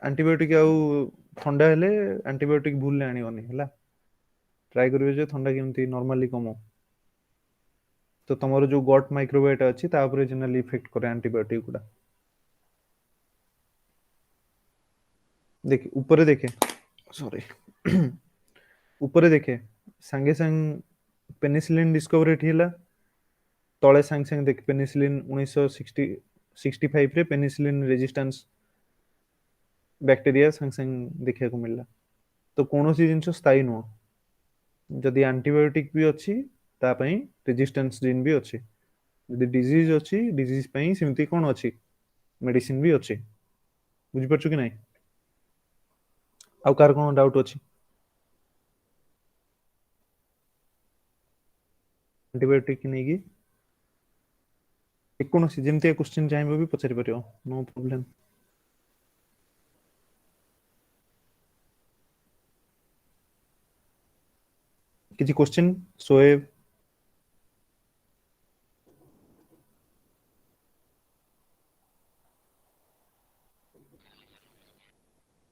एंटीबायोटिक आउ ठंडा हेले एंटीबायोटिक भूल आनी बनी हला ट्राई करिवे जे ठंडा केमती नॉर्मली कमो तो तमरो जो गॉट माइक्रोबायोटा अछि ता ऊपर जनरली इफेक्ट करे एंटीबायोटिक गुडा देख ऊपर देखे सॉरी ऊपर देखे संगे संग पेनिसिलिन डिस्कवरी थिला तळे संग संग देख पेनिसिलिन 1960 65 रे पेनिसिलिन रेजिस्टेंस बैक्टीरिया संग संग देखा को मिलला तो कोनोसी जिंस स्थायी नो जदि एंटीबायोटिक भी अछि ता पई रेजिस्टेंस जीन भी अछि जदि डिजीज अछि डिजीज पई सिमती कोन अछि मेडिसिन भी अछि बुझि परछु कि नहीं आउ कार कोन डाउट अछि एंटीबायोटिक नै कि कोनोसी जेमती क्वेश्चन चाहिबो भी पछारि परियो नो प्रॉब्लम किसी क्वेश्चन सोएब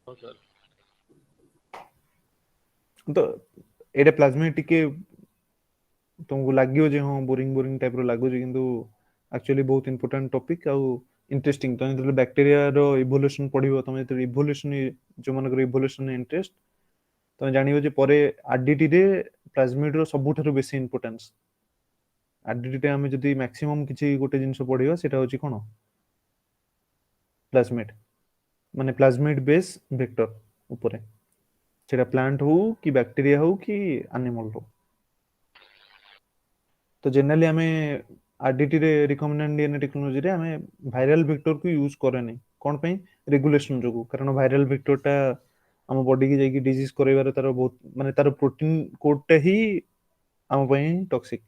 सर तो एटा प्लाज्मिड टिके तुमको लागियो जे हां बोरिंग बोरिंग टाइप रो लागो जे किंतु एक्चुअली बहुत इंपोर्टेंट टॉपिक आउ इंटरेस्टिंग तो जेतले बैक्टीरिया रो इवोल्यूशन पढिबो तमे जेतले इवोल्यूशन जो मन को इवोल्यूशन इंटरेस्ट तमे जानिबो जे परे आरडीटी रे प्लाज्मिड रो सबुठारो बेसी इंपोर्टेंस आरडीटी रे हम जदी मैक्सिमम किछि गोटे जिंस पढिबा सेटा होची कोन प्लाज्मिड माने प्लाज्मिड बेस वेक्टर ऊपर सेटा प्लांट हो कि बैक्टीरिया हो कि एनिमल हो तो जनरली हमें आरडीटी रे रिकमेंडेड डीएनए टेक्नोलॉजी रे हमें वायरल वेक्टर को यूज करे नहीं कोन पई रेगुलेशन जोगु कारण वायरल वेक्टर टा हम बॉडी की जाई डिजीज करैबार तार बहुत माने तार प्रोटीन कोड टा ही हम पई टॉक्सिक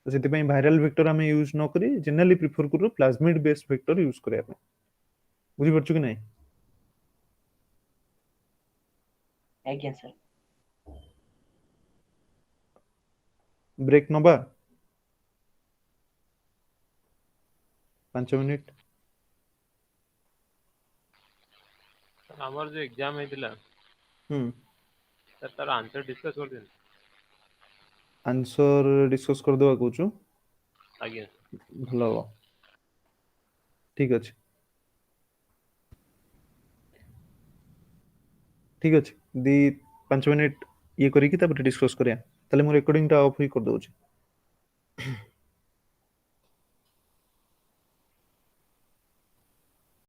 तो सेति पई वायरल वेक्टर हमें यूज न करी जनरली प्रेफर करू प्लाज्मिड बेस्ड वेक्टर यूज करे आपण बुझि परछु कि नहीं ଆଜ୍ଞା ସାର୍ ब्रेक नबा 5 मिनिट हमर जो एग्जाम हेतिला सर तार आंसर डिस्कस कर दिन आंसर डिस्कस कर देबा कहूछु आज्ञा भलो हो ठीक अछि ठीक अछि दी 5 मिनिट ये करी कि तब डिस्कस करिया तले मोर रिकॉर्डिंग टा ऑफ ही कर दउछि